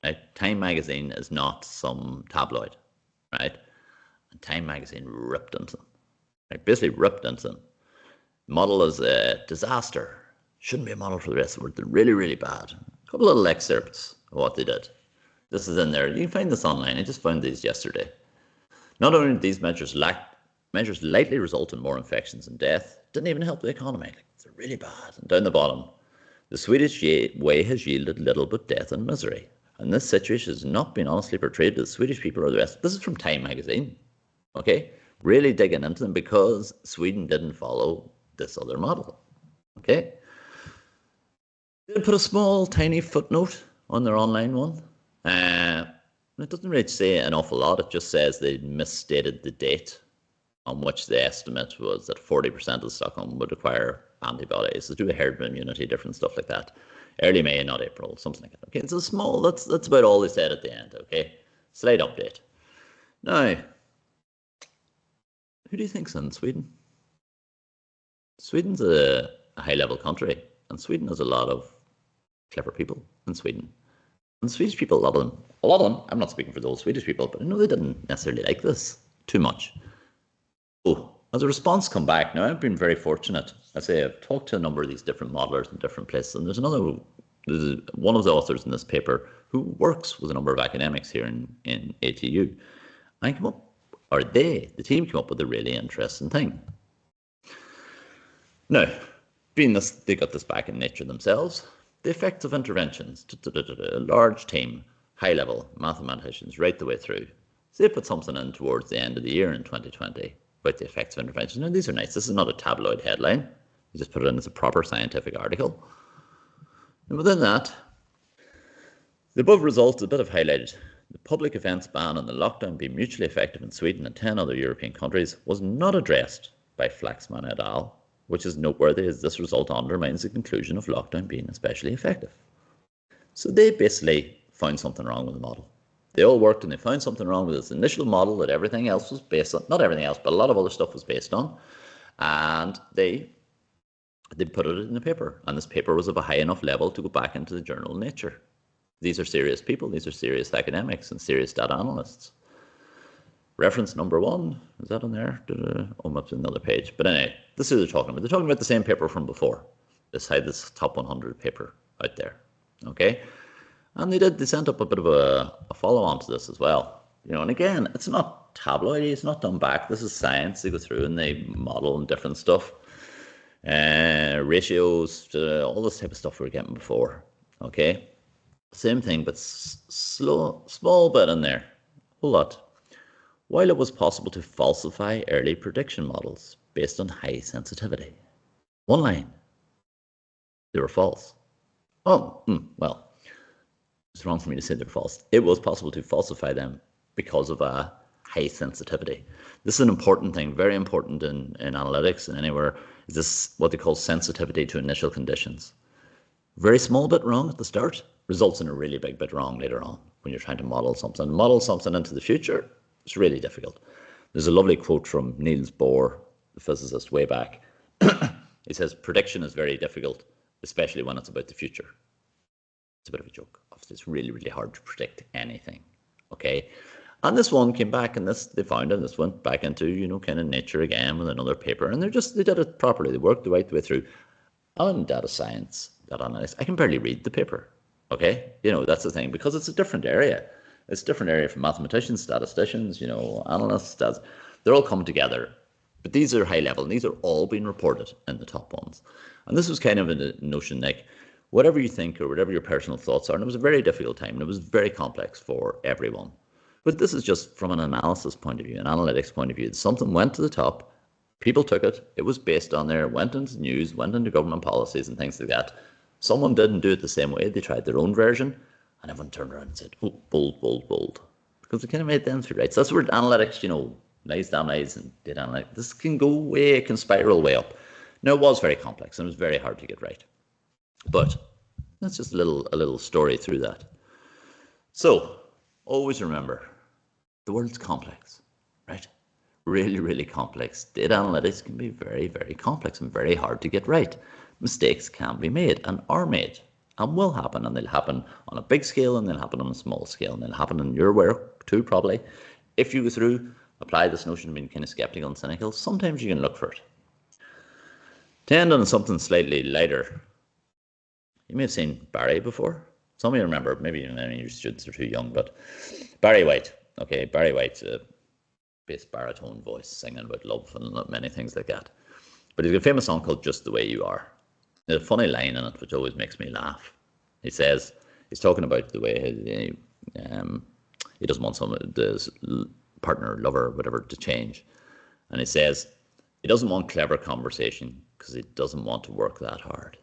Right? Time magazine is not some tabloid, right? And Time magazine ripped into them. Right? Basically ripped into them. Model is a disaster. Shouldn't be a model for the rest of the world. They're really, really bad. A couple little excerpts of what they did. This is in there. You can find this online. I just found these yesterday. Not only did these measures likely result in more infections and death, didn't even help the economy. They're really bad. And down the bottom, the Swedish way has yielded little but death and misery. And this situation has not been honestly portrayed to the Swedish people or the rest. This is from Time magazine. Okay? Really digging into them because Sweden didn't follow this other model. Okay? They put a small, tiny footnote on their online one. It doesn't really say an awful lot. It just says they misstated the date on which the estimate was that 40% of Stockholm would acquire antibodies. They do a herd immunity, different stuff like that. Early May, not April, something like that. Okay, it's a small, that's about all they said at the end, okay? Slight update. Now, who do you think's in Sweden? Sweden's a high-level country, and Sweden has a lot of clever people in Sweden. And Swedish people, a lot of them, I'm not speaking for those Swedish people, but I know they didn't necessarily like this too much. Oh, as a response come back, now I've been very fortunate. I say I've talked to a number of these different modelers in different places, and there's one of the authors in this paper who works with a number of academics here in ATU. The team came up with a really interesting thing. Now, being this, they got this back in Nature themselves. The effects of interventions, a large team, high-level mathematicians right the way through. So they put something in towards the end of the year in 2020 about the effects of intervention. Now, these are nice. This is not a tabloid headline. You just put it in as a proper scientific article. And within that, the above results a bit have highlighted. The public events ban and the lockdown being mutually effective in Sweden and 10 other European countries was not addressed by Flaxman et al., which is noteworthy as this result undermines the conclusion of lockdown being especially effective. So they basically found something wrong with the model. They all worked and they found something wrong with this initial model that everything else was based on, not everything else, but a lot of other stuff was based on. And they put it in a paper. And this paper was of a high enough level to go back into the journal Nature. These are serious people. These are serious academics and serious data analysts. Reference number 1, is that on there? I'm up to another page. But anyway, this is what they're talking about. They're talking about the same paper from before. This top 100 paper out there. Okay? And they sent up a bit of a follow-on to this as well. And again, it's not tabloidy, it's not done back. This is science. They go through and they model and different stuff. Ratios, all this type of stuff we were getting before. Okay? Same thing, but small bit in there. Whole lot. While it was possible to falsify early prediction models based on high sensitivity. One line. They were false. Well, it's wrong for me to say they're false. It was possible to falsify them because of a high sensitivity. This is an important thing, very important in analytics and anywhere. Is this what they call sensitivity to initial conditions? Very small bit wrong at the start results in a really big bit wrong later on when you're trying to model something. Model something into the future, it's really difficult. There's a lovely quote from Niels Bohr, the physicist, way back. He says, prediction is very difficult, especially when it's about the future. It's a bit of a joke. Obviously, it's really, really hard to predict anything. Okay? And this one came back, and they found it, and this went back into, kind of Nature again with another paper, and they did it properly. They worked the right way through. On data science, data analytics, I can barely read the paper. Okay? That's the thing, because it's a different area. It's a different area from mathematicians, statisticians, analysts, they're all coming together. But these are high level, and these are all being reported in the top ones. And this was kind of a notion like, whatever you think or whatever your personal thoughts are, and it was a very difficult time, and it was very complex for everyone. But this is just from an analysis point of view, an analytics point of view. Something went to the top, people took it, it was based on there, went into news, went into government policies and things like that. Someone didn't do it the same way, they tried their own version, and everyone turned around and said, oh, bold, bold, bold. Because it kind of made them feel right. So that's where analytics, lies down lies and data analytics. This can go way, it can spiral way up. Now, it was very complex and it was very hard to get right. But that's just a little story through that. So, always remember, the world's complex, right? Really, really complex. Data analytics can be very, very complex and very hard to get right. Mistakes can be made and are made and will happen, and they'll happen on a big scale and they'll happen on a small scale, and they'll happen in your work too, probably. If you go through apply this notion of being kind of skeptical and cynical, sometimes you can look for it. To end on something slightly lighter, you may have seen Barry before. Some of you remember, maybe many of your students are too young, but Barry White. Okay, Barry White's a bass baritone voice singing about love and many things like that. But he's got a famous song called Just the Way You Are. There's a funny line in it which always makes me laugh. He says, he's talking about the way he doesn't want his partner, lover, whatever, to change. And he says, he doesn't want clever conversation because he doesn't want to work that hard.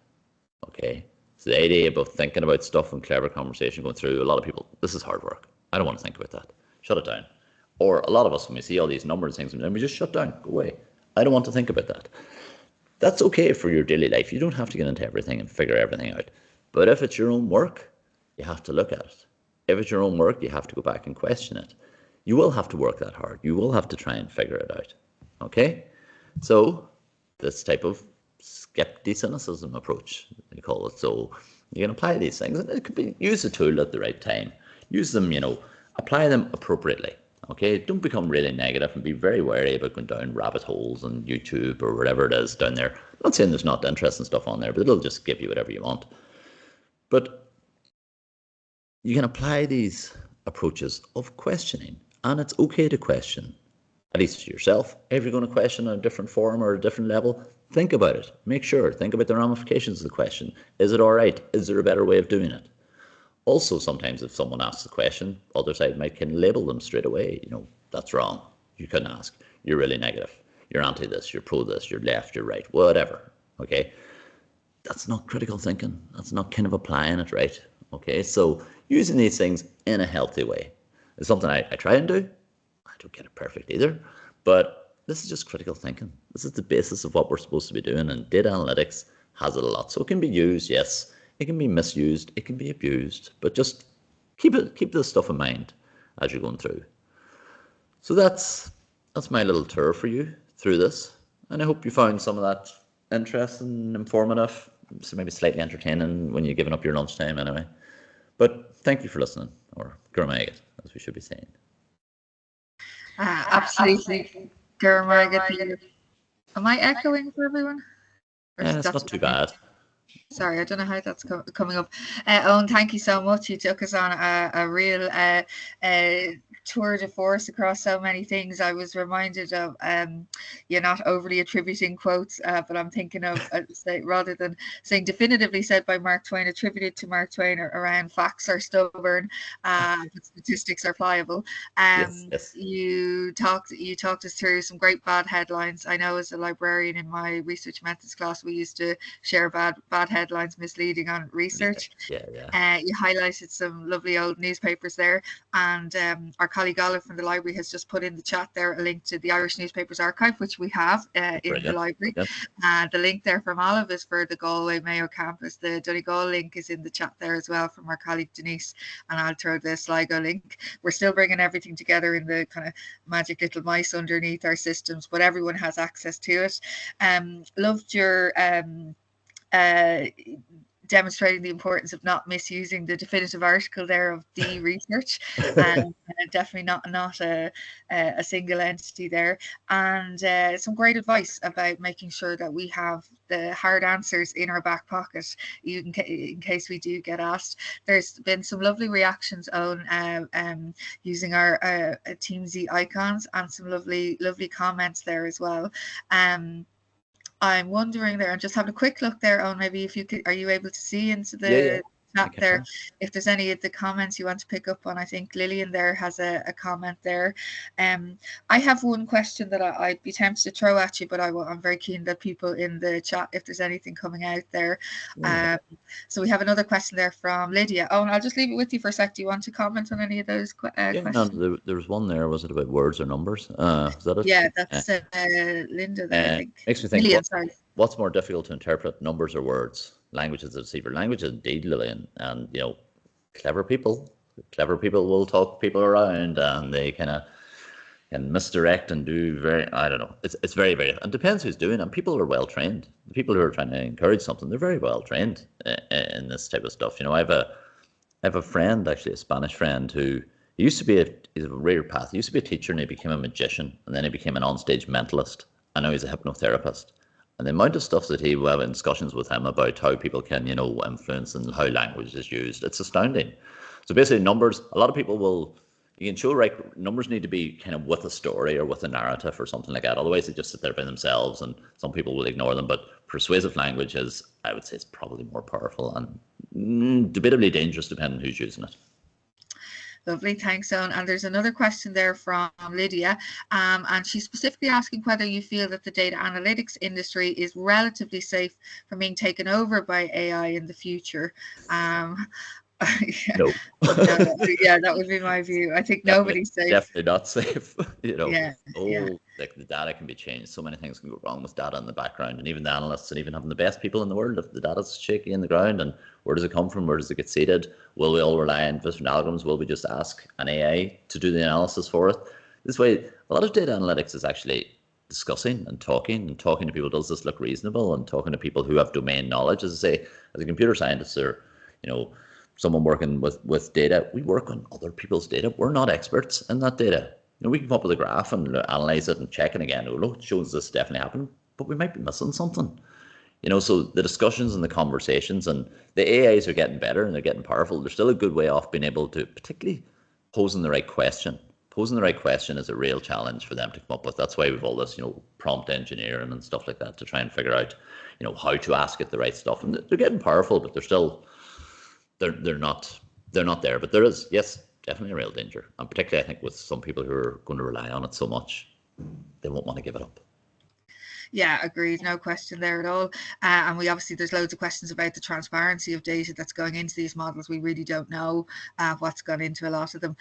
Okay? So the idea about thinking about stuff and clever conversation going through, a lot of people, this is hard work. I don't want to think about that. Shut it down. Or a lot of us, when we see all these numbers and things, and we just shut down, go away. I don't want to think about that. That's okay for your daily life. You don't have to get into everything and figure everything out. But if it's your own work, you have to look at it. If it's your own work, you have to go back and question it. You will have to work that hard. You will have to try and figure it out. Okay? So this type of skepticism approach, they call it. So you can apply these things, and it could be, use a tool at the right time. Use them, apply them appropriately. Okay, don't become really negative and be very wary about going down rabbit holes on YouTube or whatever it is down there. I'm not saying there's not interesting stuff on there, but it'll just give you whatever you want. But you can apply these approaches of questioning, and it's okay to question, at least yourself. If you're going to question on a different forum or a different level, think about it. Make sure, think about the ramifications of the question. Is it all right? Is there a better way of doing it? Also, sometimes if someone asks a question, other side might can label them straight away. That's wrong. You couldn't ask. You're really negative. You're anti this. You're pro this. You're left. You're right. Whatever. Okay. That's not critical thinking. That's not kind of applying it right. Okay. So using these things in a healthy way is something I try and do. I don't get it perfect either, but this is just critical thinking. This is the basis of what we're supposed to be doing, and data analytics has it a lot. So it can be used, yes. It can be misused, it can be abused, but just keep this stuff in mind as you're going through. So that's my little tour for you through this, and I hope you found some of that interesting, informative, so maybe slightly entertaining when you're giving up your lunchtime anyway. But thank you for listening, or Gurmaigat, as we should be saying. Absolutely, Gurmaigat. Am I echoing for everyone? It's not too bad. Sorry, I don't know how that's coming up. Eoghan, thank you so much. You took us on a real tour de force across so many things. I was reminded of you're not overly attributing quotes, but I'm thinking of rather than saying definitively said by Mark Twain, attributed to Mark Twain around facts are stubborn, but statistics are pliable. Yes. You talked us through some great bad headlines. I know as a librarian in my research methods class, we used to share bad headlines misleading on research. Yeah. You highlighted some lovely old newspapers there, and our colleague Olive from the library has just put in the chat there a link to the Irish Newspapers Archive, which we have in the library. The link there from Olive is for the Galway Mayo campus. The Donegal link is in the chat there as well from our colleague Denise, and I'll throw the Sligo link. We're still bringing everything together in the kind of magic little mice underneath our systems, but everyone has access to it. Loved your demonstrating the importance of not misusing the definitive article there of the research, and definitely not a single entity there, and some great advice about making sure that we have the hard answers in our back pocket in case we do get asked. There's been some lovely reactions on using our Teamsy icons, and some lovely comments there as well. I'm wondering there, I'm just having a quick look there on maybe if you could, are you able to see into the chat there? If there's any of the comments you want to pick up on, I think Lillian there has a comment there. I have one question that I'd be tempted to throw at you, but I'm very keen that people in the chat, if there's anything coming out there. So we have another question there from Lydia. Oh, and I'll just leave it with you for a sec. Do you want to comment on any of those questions? No, there was one there. Was it about words or numbers? Is that it? Yeah, that's Linda there, I think. Makes me think, what's more difficult to interpret, numbers or words? Language is a deceiver. Language is indeed, Lillian. And, clever people will talk people around, and they can misdirect and do I don't know. It's very, very, and depends who's doing it. And people are well trained. The people who are trying to encourage something, they're very well trained in this type of stuff. I have a friend, actually a Spanish friend, who He used to be he's a rare path. He used to be a teacher and he became a magician, and then he became an onstage mentalist, and now he's a hypnotherapist. And the amount of stuff that he will have in discussions with him about how people can, influence and how language is used, it's astounding. So basically numbers, a lot of people will, you can show right, numbers need to be kind of with a story or with a narrative or something like that. Otherwise they just sit there by themselves and some people will ignore them. But persuasive language is, I would say, it's probably more powerful and debatably dangerous depending on who's using it. Lovely, thanks, Eoghan. And there's another question there from Lydia, and she's specifically asking whether you feel that the data analytics industry is relatively safe from being taken over by AI in the future. No. Yeah, that would be my view. I think nobody's safe. Definitely not safe. Yeah. Like the data can be changed. So many things can go wrong with data in the background, and even the analysts and even having the best people in the world, if the data's shaky in the ground, and where does it come from? Where does it get seeded? Will we all rely on different algorithms? Will we just ask an AI to do the analysis for it? This way, a lot of data analytics is actually discussing and talking to people. Does this look reasonable? And talking to people who have domain knowledge. As I say, as a computer scientist or someone working with data, we work on other people's data. We're not experts in that data. We can come up with a graph and analyze it and check it again. Oh, look, it shows this definitely happened, but we might be missing something. So the discussions and the conversations, and the AIs are getting better and they're getting powerful. They're still a good way off being able to, particularly posing the right question. Posing the right question is a real challenge for them to come up with. That's why we've all this, prompt engineering and stuff like that to try and figure out, how to ask it the right stuff. And they're getting powerful, but they're still, they're not there. But there is, yes, definitely a real danger. And particularly, I think, with some people who are going to rely on it so much, they won't want to give it up. Yeah, agreed. No question there at all. And we obviously, there's loads of questions about the transparency of data that's going into these models. We really don't know what's gone into a lot of them.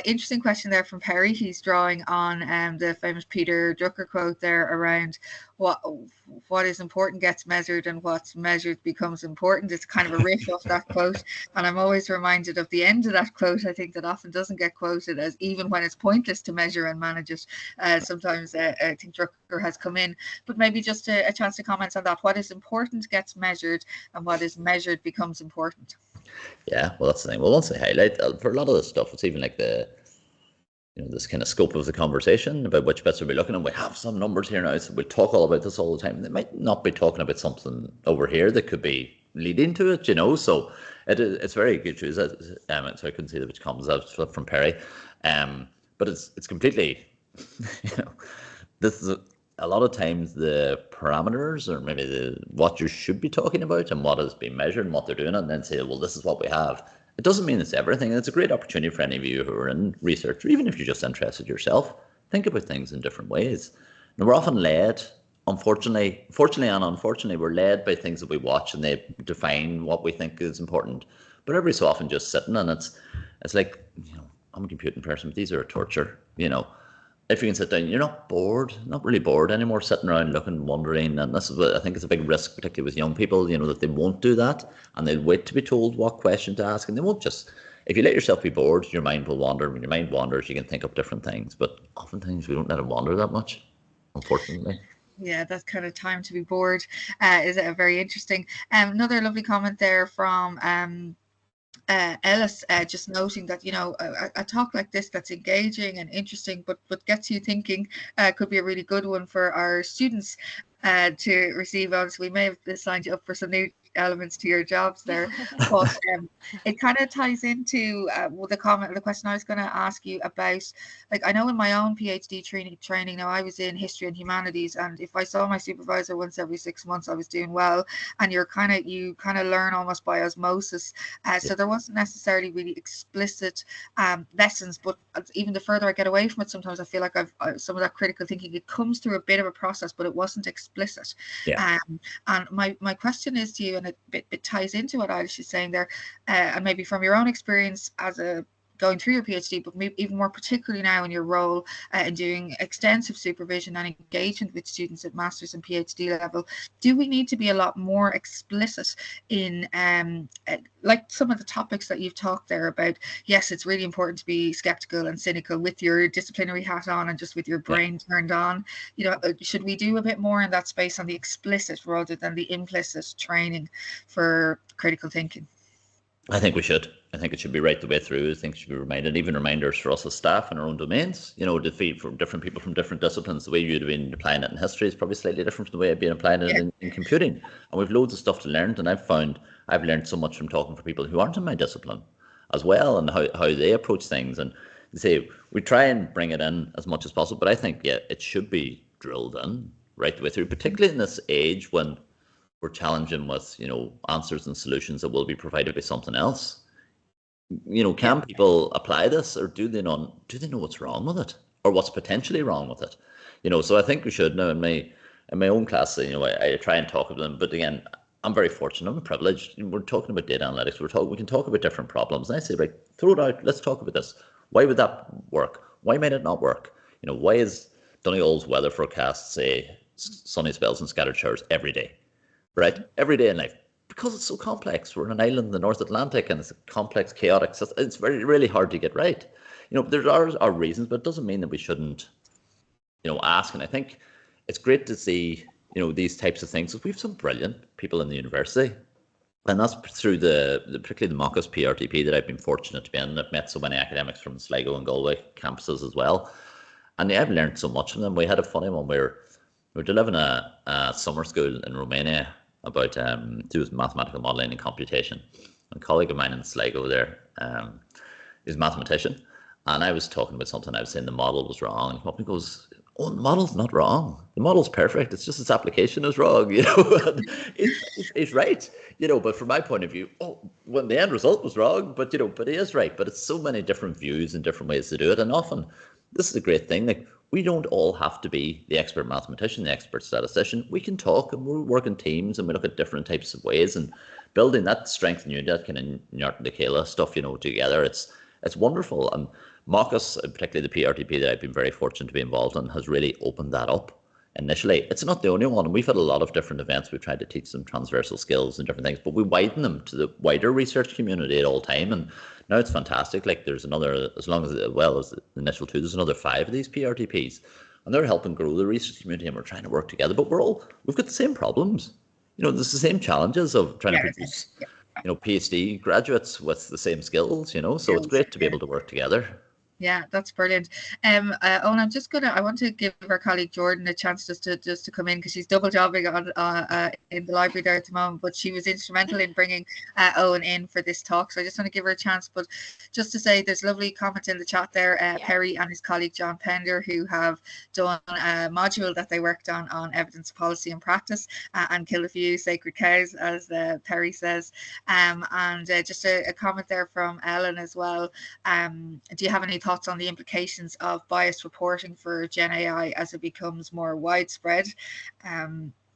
Interesting question there from Perry. He's drawing on the famous Peter Drucker quote there around what is important gets measured and what's measured becomes important. It's kind of a riff off that quote. And I'm always reminded of the end of that quote. I think that often doesn't get quoted, as even when it's pointless to measure and manage it. Sometimes I think Drucker has come in. But maybe just a chance to comment on that. What is important gets measured and what is measured becomes important. Yeah, well, that's the thing. Well, once they highlight for a lot of this stuff, it's even like this kind of scope of the conversation about which bits we'll be looking at. We have some numbers here now, so we'll talk all about this all the time. They might not be talking about something over here that could be leading to it, so it's very good choice. So I couldn't see which comes out from Perry, but it's completely, this is a lot of times the parameters or maybe what you should be talking about and what is being measured and what they're doing, and then say, well, this is what we have. It doesn't mean it's everything. It's a great opportunity for any of you who are in research, or even if you're just interested yourself, think about things in different ways. And we're often led, fortunately and unfortunately, we're led by things that we watch and they define what we think is important. But every so often just sitting, and it's like, I'm a computing person, but these are a torture, If you can sit down, you're not really bored anymore, sitting around looking, wondering. And this is what I think is a big risk, particularly with young people, that they won't do that and they'll wait to be told what question to ask. And they won't just, if you let yourself be bored, your mind will wander. When your mind wanders, you can think up different things. But oftentimes we don't let it wander that much, unfortunately. Yeah, that kind of time to be bored is very interesting. Another lovely comment there from Ellis, just noting that a talk like this that's engaging and interesting but gets you thinking could be a really good one for our students to receive on. So we may have signed you up for some new elements to your jobs there, but it kind of ties into the question I was going to ask you about. Like, I know in my own PhD training now, I was in history and humanities, and if I saw my supervisor once every 6 months, I was doing well. And you kind of learn almost by osmosis. So there wasn't necessarily really explicit lessons, but even the further I get away from it, sometimes I feel like I've some of that critical thinking, it comes through a bit of a process, but it wasn't explicit. And my question is to you, and it ties into what Eilish is saying there, and maybe from your own experience as going through your PhD, but maybe even more particularly now in your role in doing extensive supervision and engagement with students at master's and PhD level, do we need to be a lot more explicit in like some of the topics that you've talked there about? Yes, it's really important to be skeptical and cynical with your disciplinary hat on and just with your brain turned on. Should we do a bit more in that space on the explicit rather than the implicit training for critical thinking? I think we should. I think it should be right the way through. I think it should be reminded, even reminders for us as staff in our own domains, to feed from different people from different disciplines. The way you'd have been applying it in history is probably slightly different from the way I've been applying it in computing. And we've loads of stuff to learn. And I've learned so much from talking to people who aren't in my discipline as well, and how they approach things. And say we try and bring it in as much as possible. But I think, it should be drilled in right the way through, particularly in this age when we're challenging with, answers and solutions that will be provided by something else. Can people apply this, or do they know what's wrong with it, or what's potentially wrong with it? So I think we should now in my own class, I try and talk about them, but again, I'm very fortunate, I'm privileged. We're talking about data analytics, we can talk about different problems, and I say, right, throw it out, let's talk about this. Why would that work? Why might it not work? Why is Donegal's weather forecast say sunny spells and scattered showers every day? Right, every day in life, because it's so complex. We're on an island in the North Atlantic, and it's a complex, chaotic system. It's really hard to get right. There are reasons, but it doesn't mean that we shouldn't, ask. And I think it's great to see, these types of things. We have some brilliant people in the university, and that's through particularly the MOCHAS PRTP that I've been fortunate to be in. I've met so many academics from Sligo and Galway campuses as well, and I've learned so much from them. We had a funny one where we were delivering a summer school in Romania about do mathematical modelling and computation. A colleague of mine in Sligo there is a mathematician, and I was talking about something. I was saying the model was wrong, and he goes, "Oh, the model's not wrong. The model's perfect. It's just its application is wrong." It's right. But from my point of view, when the end result was wrong, but but it is right. But it's so many different views and different ways to do it, and often this is a great thing. Like, we don't all have to be the expert mathematician, the expert statistician. We can talk, and we work in teams, and we look at different types of ways, and building that strength and unity, that kind of Nyartandakela stuff, together. It's wonderful. And MOCHAS, particularly the PRTP that I've been very fortunate to be involved in, has really opened that up. Initially, it's not the only one, and we've had a lot of different events. We've tried to teach them transversal skills and different things, but we widen them to the wider research community at all time. And now it's fantastic. Like, there's another, as well as the initial two, there's another 5 of these PRTPs, and they're helping grow the research community, and we're trying to work together. But we've got the same problems. There's the same challenges of trying to produce, PhD graduates with the same skills. So it's great to be able to work together. Yeah, that's brilliant. Owen, I want to give our colleague Jordan a chance just to come in, because she's double jobbing on in the library there at the moment, but she was instrumental in bringing Owen in for this talk. So I just want to give her a chance, but just to say there's lovely comments in the chat there. Perry and his colleague John Pender, who have done a module that they worked on evidence policy and practice, and kill a few sacred cows, as Perry says. And just a comment there from Ellen as well. Do you have any thoughts on the implications of biased reporting for Gen AI as it becomes more widespread?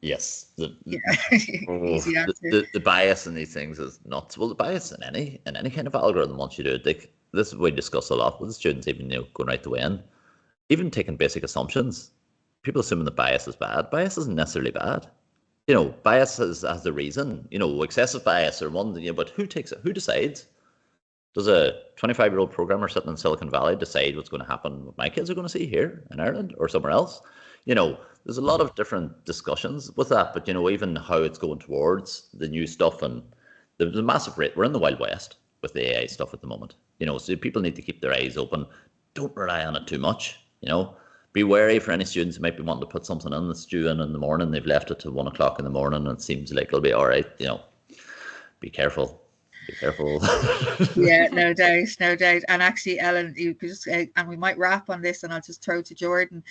Yes. Easy answer. The bias in these things is nuts. Well, the bias in any kind of algorithm, once you do it, this is what we discuss a lot with the students, even going right the way in. Even taking basic assumptions, people assuming that bias is bad. Bias isn't necessarily bad. Bias has a reason. Excessive bias or one. But who takes it? Who decides? Does a 25-year-old programmer sitting in Silicon Valley decide what's going to happen, what my kids are going to see here in Ireland or somewhere else? There's a lot of different discussions with that, but even how it's going towards the new stuff, and there's a massive rate. We're in the Wild West with the AI stuff at the moment. So people need to keep their eyes open. Don't rely on it too much. Be wary for any students who might be wanting to put something in that's due in the morning. They've left it to 1 o'clock in the morning, and it seems like it'll be all right. Be careful. Be careful. Yeah, no doubt. And actually, Ellen, you could just, and we might wrap on this, and I'll just throw to Jordan.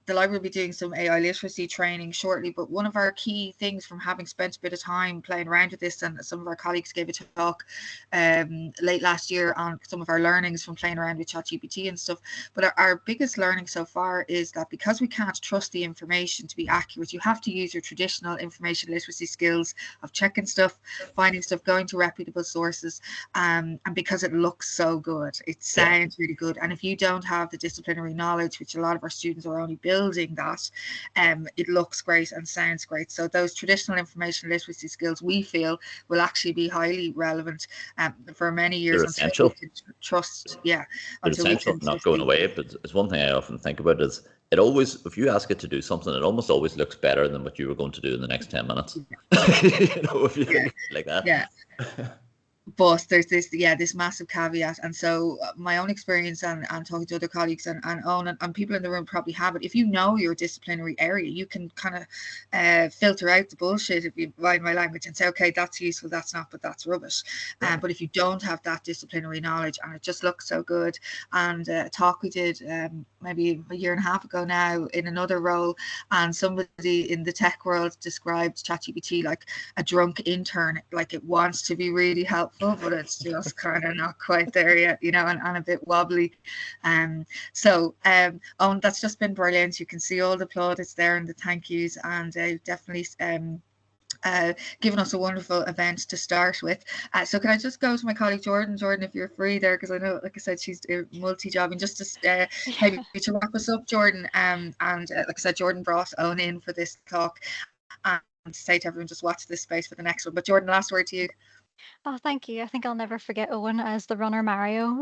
The library will be doing some AI literacy training shortly, but one of our key things from having spent a bit of time playing around with this, and some of our colleagues gave a talk late last year on some of our learnings from playing around with ChatGPT and stuff, but our biggest learning so far is that because we can't trust the information to be accurate, you have to use your traditional information literacy skills of checking stuff, finding stuff, going to reputable sources, and because it looks so good, it sounds really good, and if you don't have the disciplinary knowledge, which a lot of our students are only building that, it looks great and sounds great. So those traditional information literacy skills, we feel, will actually be highly relevant for many years. They're essential. We can trust. They're essential, not going away. But it's one thing I often think about is it always, if you ask it to do something, it almost always looks better than what you were going to do in the next 10 minutes. If you think like that. Yeah. But there's this massive caveat, and so my own experience and talking to other colleagues and Eoghan and people in the room probably have it. If you know your disciplinary area, you can kind of filter out the bullshit, if you mind my language, and say, okay, that's useful, that's not, but that's rubbish. But if you don't have that disciplinary knowledge and it just looks so good, and a talk we did maybe a year and a half ago now in another role, and somebody in the tech world described ChatGPT like a drunk intern, like it wants to be really helpful, but it's just kind of not quite there yet, and a bit wobbly. So that's just been brilliant. You can see all the plaudits there and the thank yous, and definitely given us a wonderful event to start with. So can I just go to my colleague Jordan, if you're free there, because I know, like I said, she's multi-jobbing, just to maybe to wrap us up, Jordan. And like I said, Jordan brought Eoghan in for this talk, and to say to everyone, just watch this space for the next one. But Jordan, last word to you. Oh, thank you. I think I'll never forget Eoghan as the runner Mario.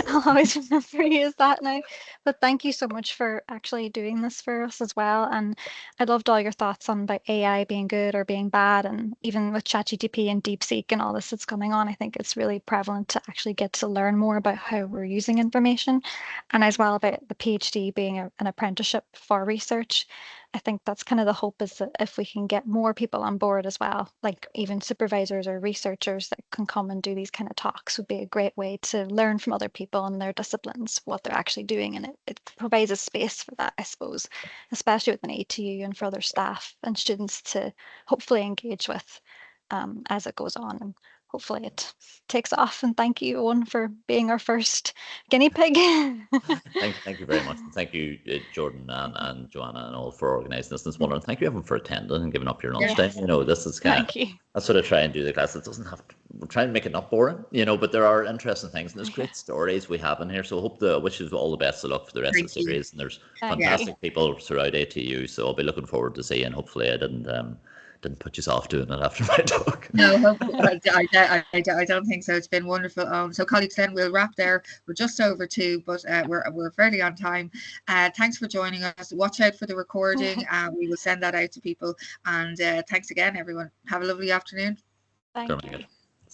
I'll always remember you as that now. But thank you so much for actually doing this for us as well. And I loved all your thoughts on about AI being good or being bad. And even with ChatGPT and DeepSeek and all this that's coming on, I think it's really prevalent to actually get to learn more about how we're using information. And as well about the PhD being an apprenticeship for research. I think that's kind of the hope, is that if we can get more people on board as well, like even supervisors or researchers that can come and do these kind of talks, would be a great way to learn from other people in their disciplines what they're actually doing. And it provides a space for that, I suppose, especially with an ATU and for other staff and students to hopefully engage with as it goes on. And hopefully it takes off. And thank you, Eoghan, for being our first guinea pig. Thank you very much. And thank you, Jordan and Joanna and all, for organising this this morning. And thank you everyone for attending and giving up your lunch time. This is kind of, that's what I try and do the class. It doesn't have to, we're trying to make it not boring, but there are interesting things and there's great stories we have in here. So I wish you all the best of luck for the rest of the series. And there's fantastic people throughout ATU. So I'll be looking forward to seeing. Hopefully I didn't put you off doing it after my talk. No, I don't think so. It's been wonderful. So colleagues, then we'll wrap there. We're just over 2, but we're fairly on time. Thanks for joining us. Watch out for the recording. We will send that out to people. And thanks again, everyone. Have a lovely afternoon. Thank you.